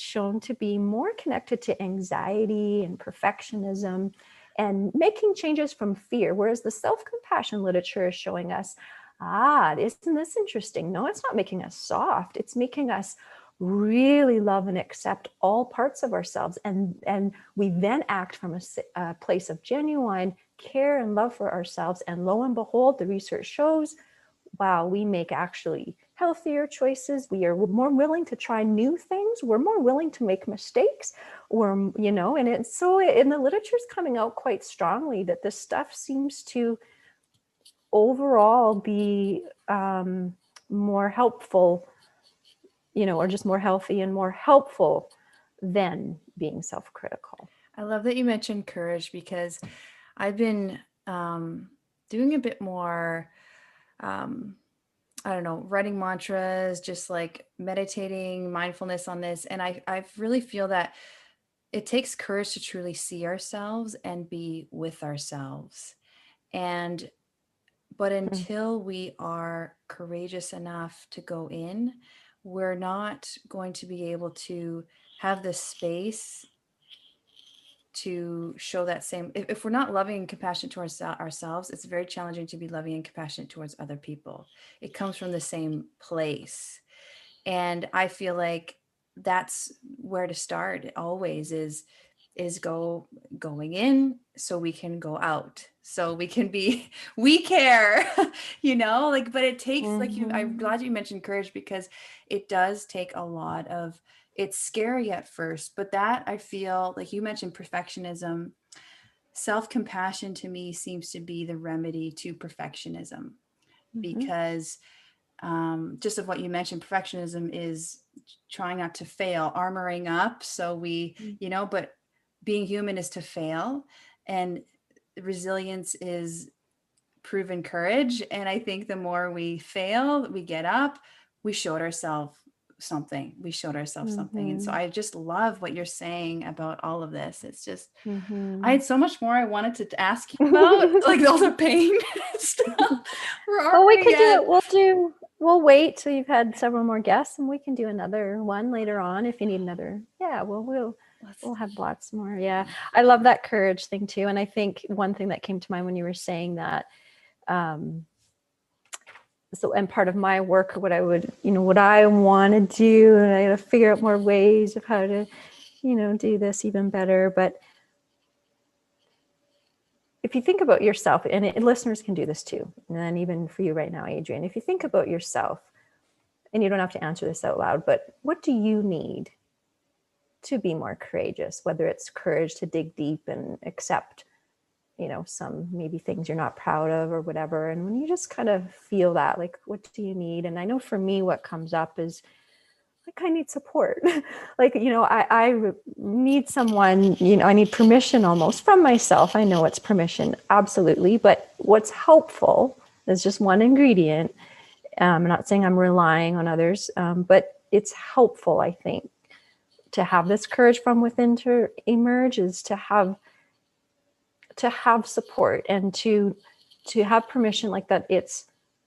shown to be more connected to anxiety and perfectionism and making changes from fear. Whereas the self-compassion literature is showing us, isn't this interesting? No, it's not making us soft. It's making us really love and accept all parts of ourselves. And we then act from a place of genuine care and love for ourselves. And lo and behold, the research shows, wow, we make actually healthier choices. We are more willing to try new things. We're more willing to make mistakes, and it's so, in the literature is coming out quite strongly that this stuff seems to overall be more helpful, or just more healthy and more helpful than being self-critical. I love that you mentioned courage, because I've been doing a bit more, writing mantras, just meditating, mindfulness on this. And I really feel that it takes courage to truly see ourselves and be with ourselves. But until we are courageous enough to go in, we're not going to be able to have the space to show that same, if we're not loving and compassionate towards ourselves, it's very challenging to be loving and compassionate towards other people. It comes from the same place. And I feel like that's where to start. It always is going in so we can go out, so we can be, we care, but it takes, I'm glad you mentioned courage, because it does take a lot of, it's scary at first, but that, I feel like you mentioned perfectionism. self-compassion to me seems to be the remedy to perfectionism, Mm-hmm. because just of what you mentioned, perfectionism is trying not to fail, armoring up. So we, but being human is to fail, and resilience is proven courage. And I think the more we fail, we get up, we showed ourselves something. We showed ourselves something. And so Mm-hmm. I just love what you're saying about all of this. It's just, I Mm-hmm. had so much more I wanted to ask you about, like all the pain stuff. We're Well, we already could do at, it. We'll wait till you've had several more guests and we can do another one later on if you need another. Yeah, we'll have lots more. Yeah. I love that courage thing too. And I think one thing that came to mind when you were saying that, so, and part of my work, what I would, what I want to do, and I got to figure out more ways of how to, do this even better. But if you think about yourself, and listeners can do this too, and then even for you right now, Adrianne, if you think about yourself, and you don't have to answer this out loud, but what do you need to be more courageous? Whether it's courage to dig deep and accept, some maybe things you're not proud of or whatever. And when you just kind of feel that, like, what do you need? And I know for me, what comes up is like, I need support. Like, I need someone, I need permission almost from myself. I know it's permission, absolutely. But what's helpful is just one ingredient. I'm not saying I'm relying on others, but it's helpful, I think, to have this courage from within to emerge, is to have support and to have permission, like that it's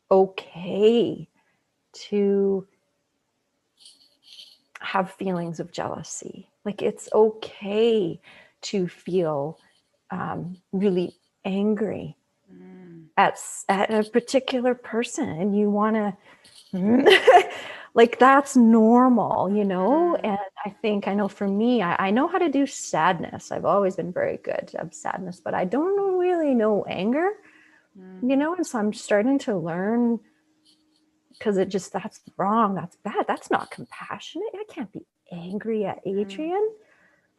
okay to have feelings of jealousy. Like it's okay to feel really angry at a particular person, and you want to like, that's normal, and I know for me, I know how to do sadness. I've always been very good at sadness, but I don't really know anger, and so I'm starting to learn, because that's wrong, that's bad, that's not compassionate. I can't be angry at Adrianne.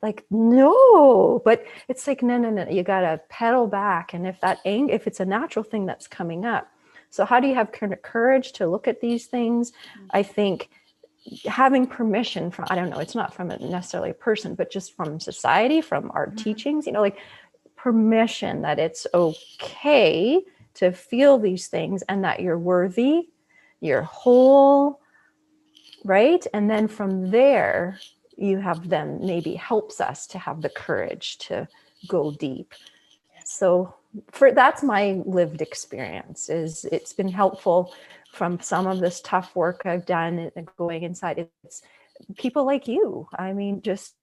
Like, no. But it's like, no, you gotta pedal back. And if if it's a natural thing that's coming up, so how do you have courage to look at these things? I think having permission from, I don't know, it's not from necessarily a person, but just from society, from our teachings, like permission that it's okay to feel these things, and that you're worthy, you're whole, right? And then from there, you have then maybe helps us to have the courage to go deep. So that's my lived experience, is it's been helpful from some of this tough work I've done and going inside. It's people like you. I mean, just,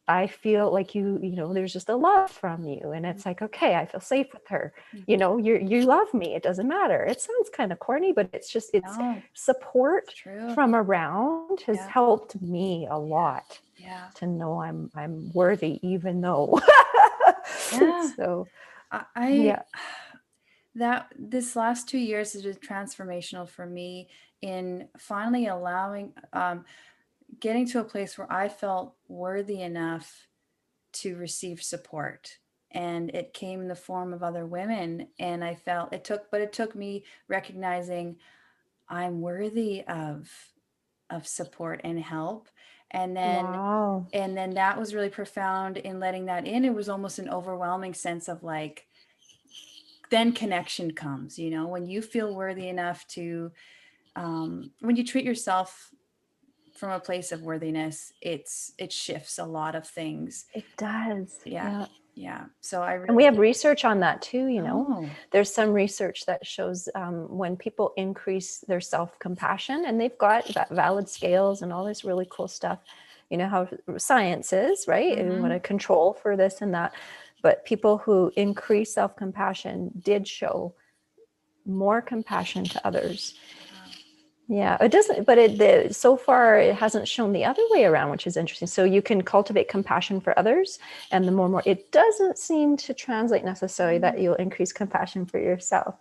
I feel like there's just a love from you, and it's like, okay, I feel safe with her. You love me. It doesn't matter. It sounds kind of corny, but it's support from around has helped me a lot. To know I'm worthy, even though. So that this last 2 years has been transformational for me in finally allowing, getting to a place where I felt worthy enough to receive support. And it came in the form of other women. And I felt it took me recognizing I'm worthy of support and help. And then that was really profound in letting that in. It was almost an overwhelming sense of like, then connection comes, when you feel worthy enough to, when you treat yourself from a place of worthiness, it shifts a lot of things. It does. Yeah. So and we have research on that too. Oh. There's some research that shows when people increase their self-compassion, and they've got valid scales and all this really cool stuff, how science is, right? And we want to control for this and that, but people who increase self-compassion did show more compassion to others. Yeah, it doesn't, but so far it hasn't shown the other way around, which is interesting. So you can cultivate compassion for others, and the more, it doesn't seem to translate necessarily that you'll increase compassion for yourself.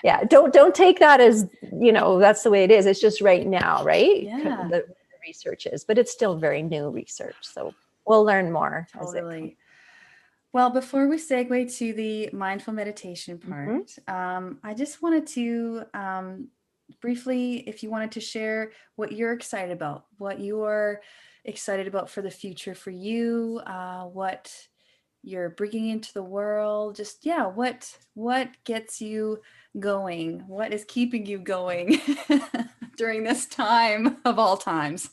Yeah, don't take that as, that's the way it is. It's just right now, right? Yeah. The research is, but it's still very new research. So we'll learn more. Totally. Well, before we segue to the mindful meditation part, I just wanted to briefly, if you wanted to share what you're excited about, what you are excited about for the future for you, what you're bringing into the world, just yeah, what gets you going, what is keeping you going during this time of all times.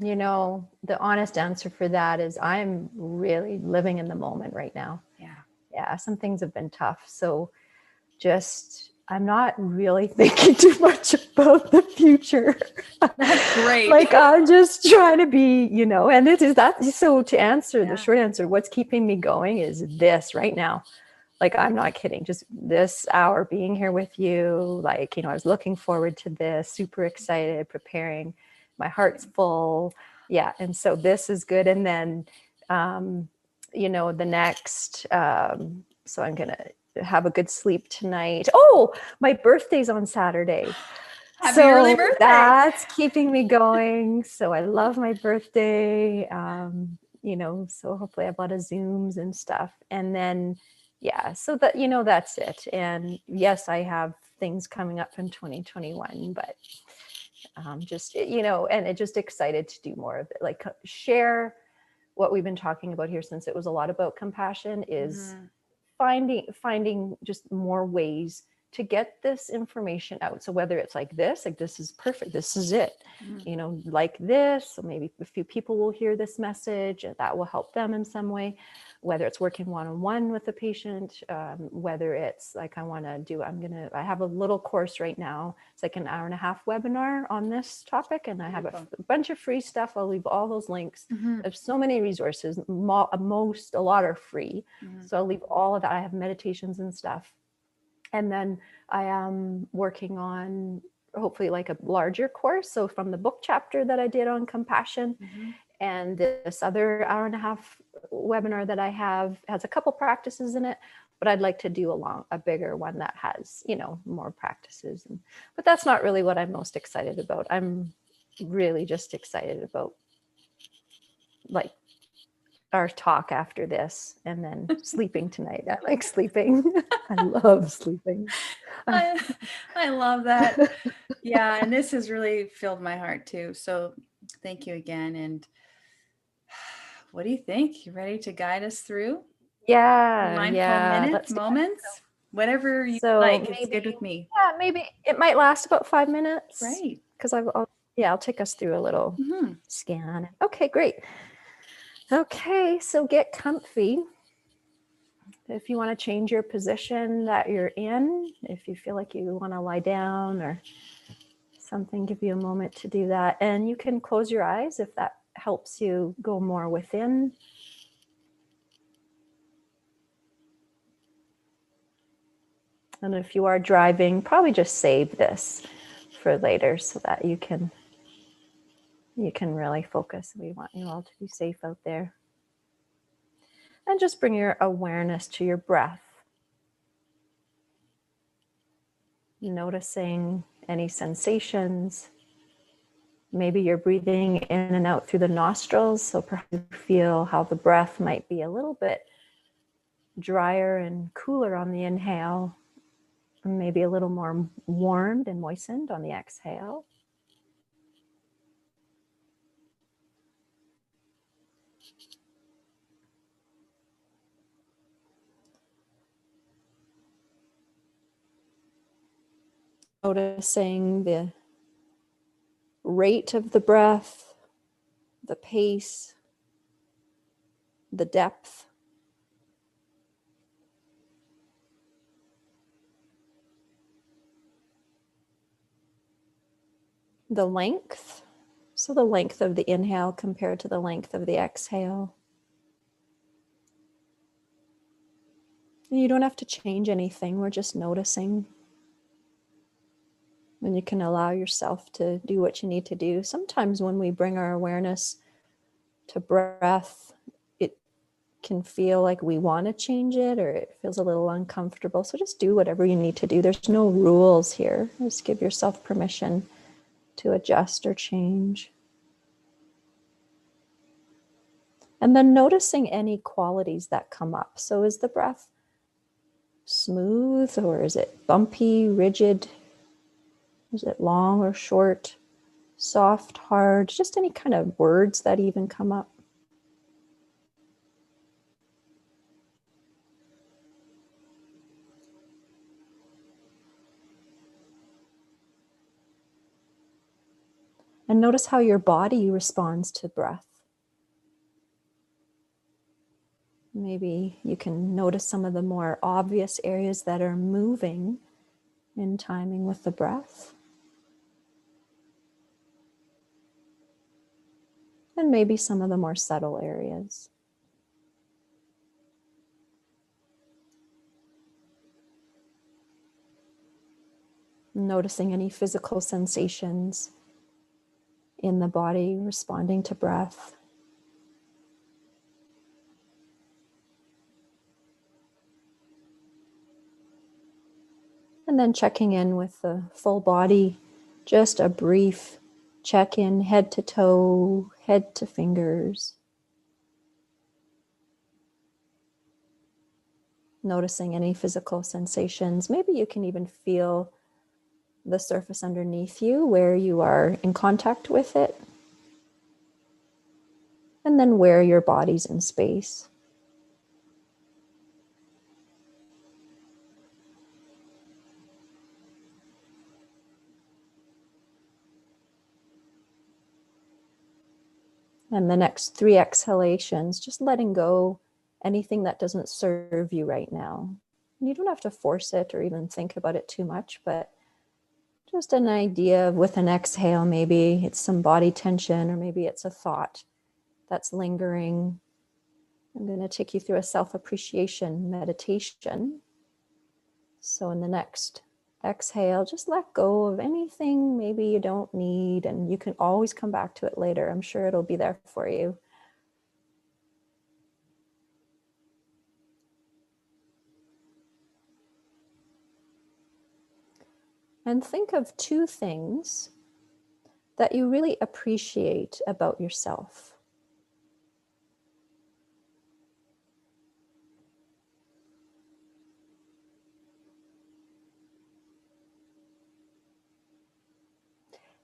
You know, the honest answer for that is I'm really living in the moment right now. Yeah, some things have been tough. So just, I'm not really thinking too much about the future. That's great. Like I'm just trying to be, you know, and it is that. So to answer the short answer, what's keeping me going is this right now. Like, I'm not kidding. Just this hour being here with you. Like, you know, I was looking forward to this, super excited, preparing. My heart's full. Yeah. And so this is good. And then, you know, the next, so I'm going to have a good sleep tonight. Oh, my birthday's on Saturday. Happy early birthday. That's keeping me going. So I love my birthday. You know, so hopefully I have a lot of Zooms and stuff. And then, yeah, so that, you know, that's it. And yes, I have things coming up in 2021, but just, you know, and it just excited to do more of it, like share what we've been talking about here, since it was a lot about compassion, is finding just more ways to get this information out. So whether it's like this is perfect, this is it, you know, like this, so maybe a few people will hear this message and that will help them in some way, whether it's working one-on-one with a patient, whether it's like I have a little course right now. It's like an 1.5-hour webinar on this topic, and I have a bunch of free stuff. I'll leave all those links. There's so many resources, a lot are free. So I'll leave all of that. I have meditations and stuff. And then I am working on hopefully like a larger course. So from the book chapter that I did on compassion, and this other 1.5-hour webinar that I have has a couple practices in it, but I'd like to do a bigger one that has, you know, more practices. But that's not really what I'm most excited about. I'm really just excited about like our talk after this, and then sleeping tonight. I like sleeping. I love sleeping. I love that. Yeah, and this has really filled my heart too. So thank you again. And what do you think? You ready to guide us through? Mindful moments, whatever you like. It's good with me. Yeah, maybe it might last about 5 minutes. Right. Because I'll take us through a little scan. Okay, great. Okay, so get comfy. If you want to change your position that you're in, if you feel like you want to lie down or something, give you a moment to do that. And you can close your eyes if that helps you go more within. And if you are driving, probably just save this for later so that you can really focus. We want you all to be safe out there. And just bring your awareness to your breath. Noticing any sensations. Maybe you're breathing in and out through the nostrils, so perhaps you feel how the breath might be a little bit drier and cooler on the inhale, and maybe a little more warmed and moistened on the exhale. Noticing the rate of the breath, the pace, the depth. The length, so the length of the inhale compared to the length of the exhale. And you don't have to change anything, we're just noticing. And you can allow yourself to do what you need to do. Sometimes when we bring our awareness to breath, it can feel like we want to change it, or it feels a little uncomfortable. So just do whatever you need to do. There's no rules here. Just give yourself permission to adjust or change. And then noticing any qualities that come up. So is the breath smooth, or is it bumpy, rigid? Is it long or short, soft, hard? Just any kind of words that even come up. And notice how your body responds to breath. Maybe you can notice some of the more obvious areas that are moving in timing with the breath. And maybe some of the more subtle areas. Noticing any physical sensations in the body responding to breath. And then checking in with the full body, just a brief check-in, head to toe, head to fingers. Noticing any physical sensations. Maybe you can even feel the surface underneath you where you are in contact with it. And then where your body's in space. And the next 3 exhalations, just letting go anything that doesn't serve you right now. And you don't have to force it or even think about it too much, but just an idea of with an exhale, maybe it's some body tension, or maybe it's a thought that's lingering. I'm going to take you through a self-appreciation meditation. So in the next exhale, just let go of anything maybe you don't need, and you can always come back to it later. I'm sure it'll be there for you. And think of 2 things that you really appreciate about yourself.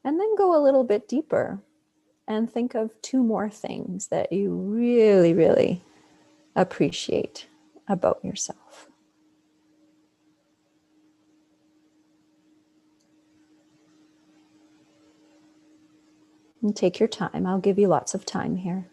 And then go a little bit deeper and think of 2 more things that you really, really appreciate about yourself. And take your time. I'll give you lots of time here.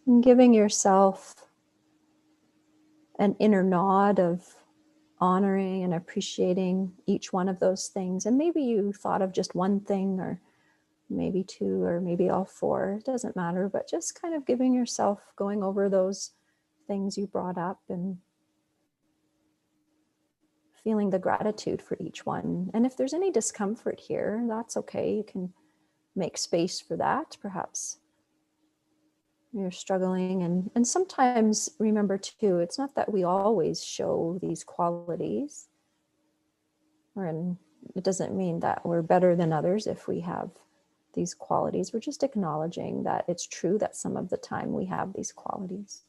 And giving yourself an inner nod of honoring and appreciating each one of those things. And maybe you thought of just one thing, or maybe 2, or maybe all 4. It doesn't matter, but just kind of giving yourself, going over those things you brought up and feeling the gratitude for each one. And if there's any discomfort here, that's okay. You can make space for that. Perhaps you're struggling. And sometimes remember too, it's not that we always show these qualities, and it doesn't mean that we're better than others if we have these qualities. We're just acknowledging that it's true that some of the time we have these qualities.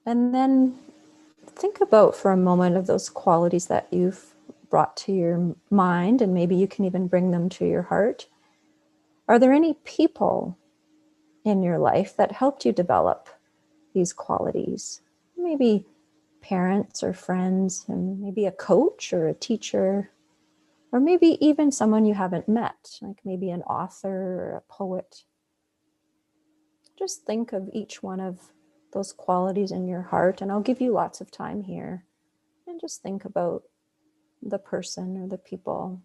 And then think about for a moment of those qualities that you've brought to your mind, and maybe you can even bring them to your heart. Are there any people in your life that helped you develop these qualities? Maybe parents or friends, and maybe a coach or a teacher, or maybe even someone you haven't met, like maybe an author or a poet. Just think of each one of those qualities in your heart, and I'll give you lots of time here. And just think about the person or the people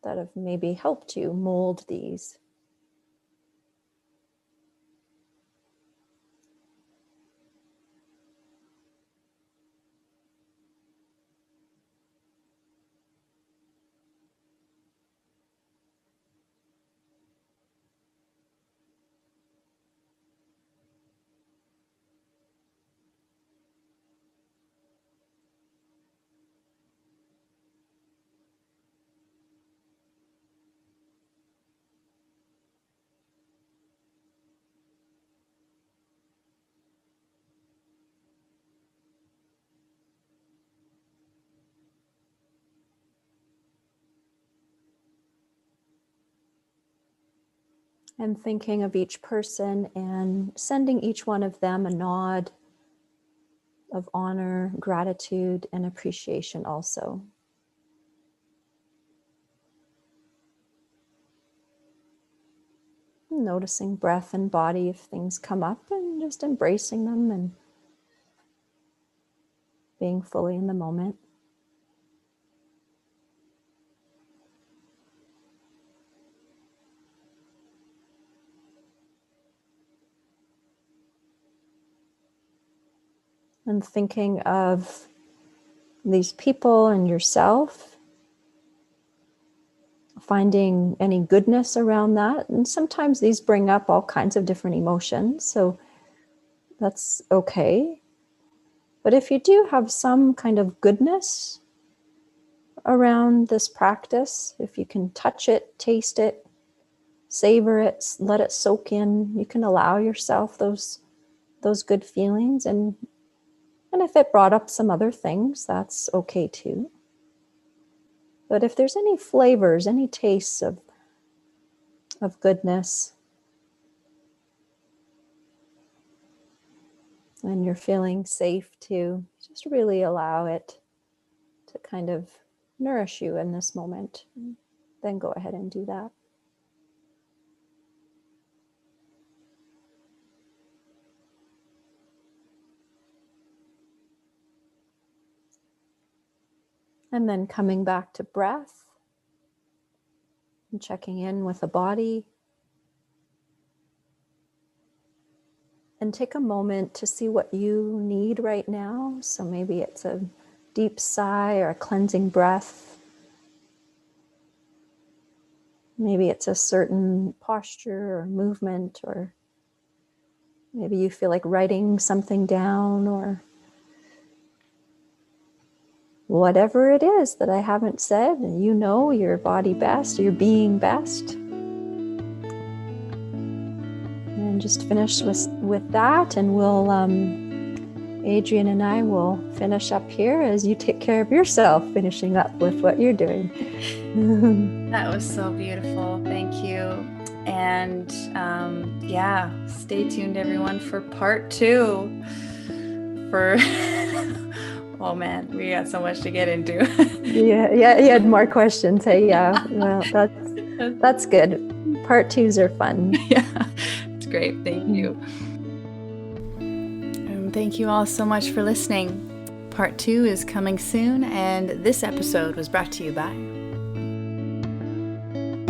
that have maybe helped you mold these. And thinking of each person and sending each one of them a nod of honor, gratitude, and appreciation also. Noticing breath and body if things come up, and just embracing them and being fully in the moment. And thinking of these people and yourself, finding any goodness around that. And sometimes these bring up all kinds of different emotions, so that's okay. But if you do have some kind of goodness around this practice, if you can touch it, taste it, savor it, let it soak in, you can allow yourself those good feelings. And if it brought up some other things, that's okay too. But if there's any flavors, any tastes of goodness, and you're feeling safe to just really allow it to kind of nourish you in this moment, then go ahead and do that. And then coming back to breath and checking in with the body. And take a moment to see what you need right now. So maybe it's a deep sigh or a cleansing breath. Maybe it's a certain posture or movement, or maybe you feel like writing something down, or whatever it is that I haven't said, and you know your body best, your being best. And just finish with that, and we'll, Adrianne and I will finish up here as you take care of yourself, finishing up with what you're doing. That was so beautiful. Thank you. And yeah, stay tuned, everyone, for part 2. Oh man, we got so much to get into. Yeah, you had more questions. Hey, yeah, well, that's good. Part 2s are fun. Yeah, it's great. Thank you. And thank you all so much for listening. Part 2 is coming soon, and this episode was brought to you by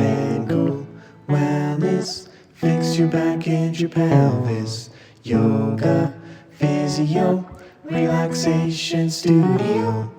Ankle wellness, fix your back and your pelvis. Yoga, physio, relaxation studio.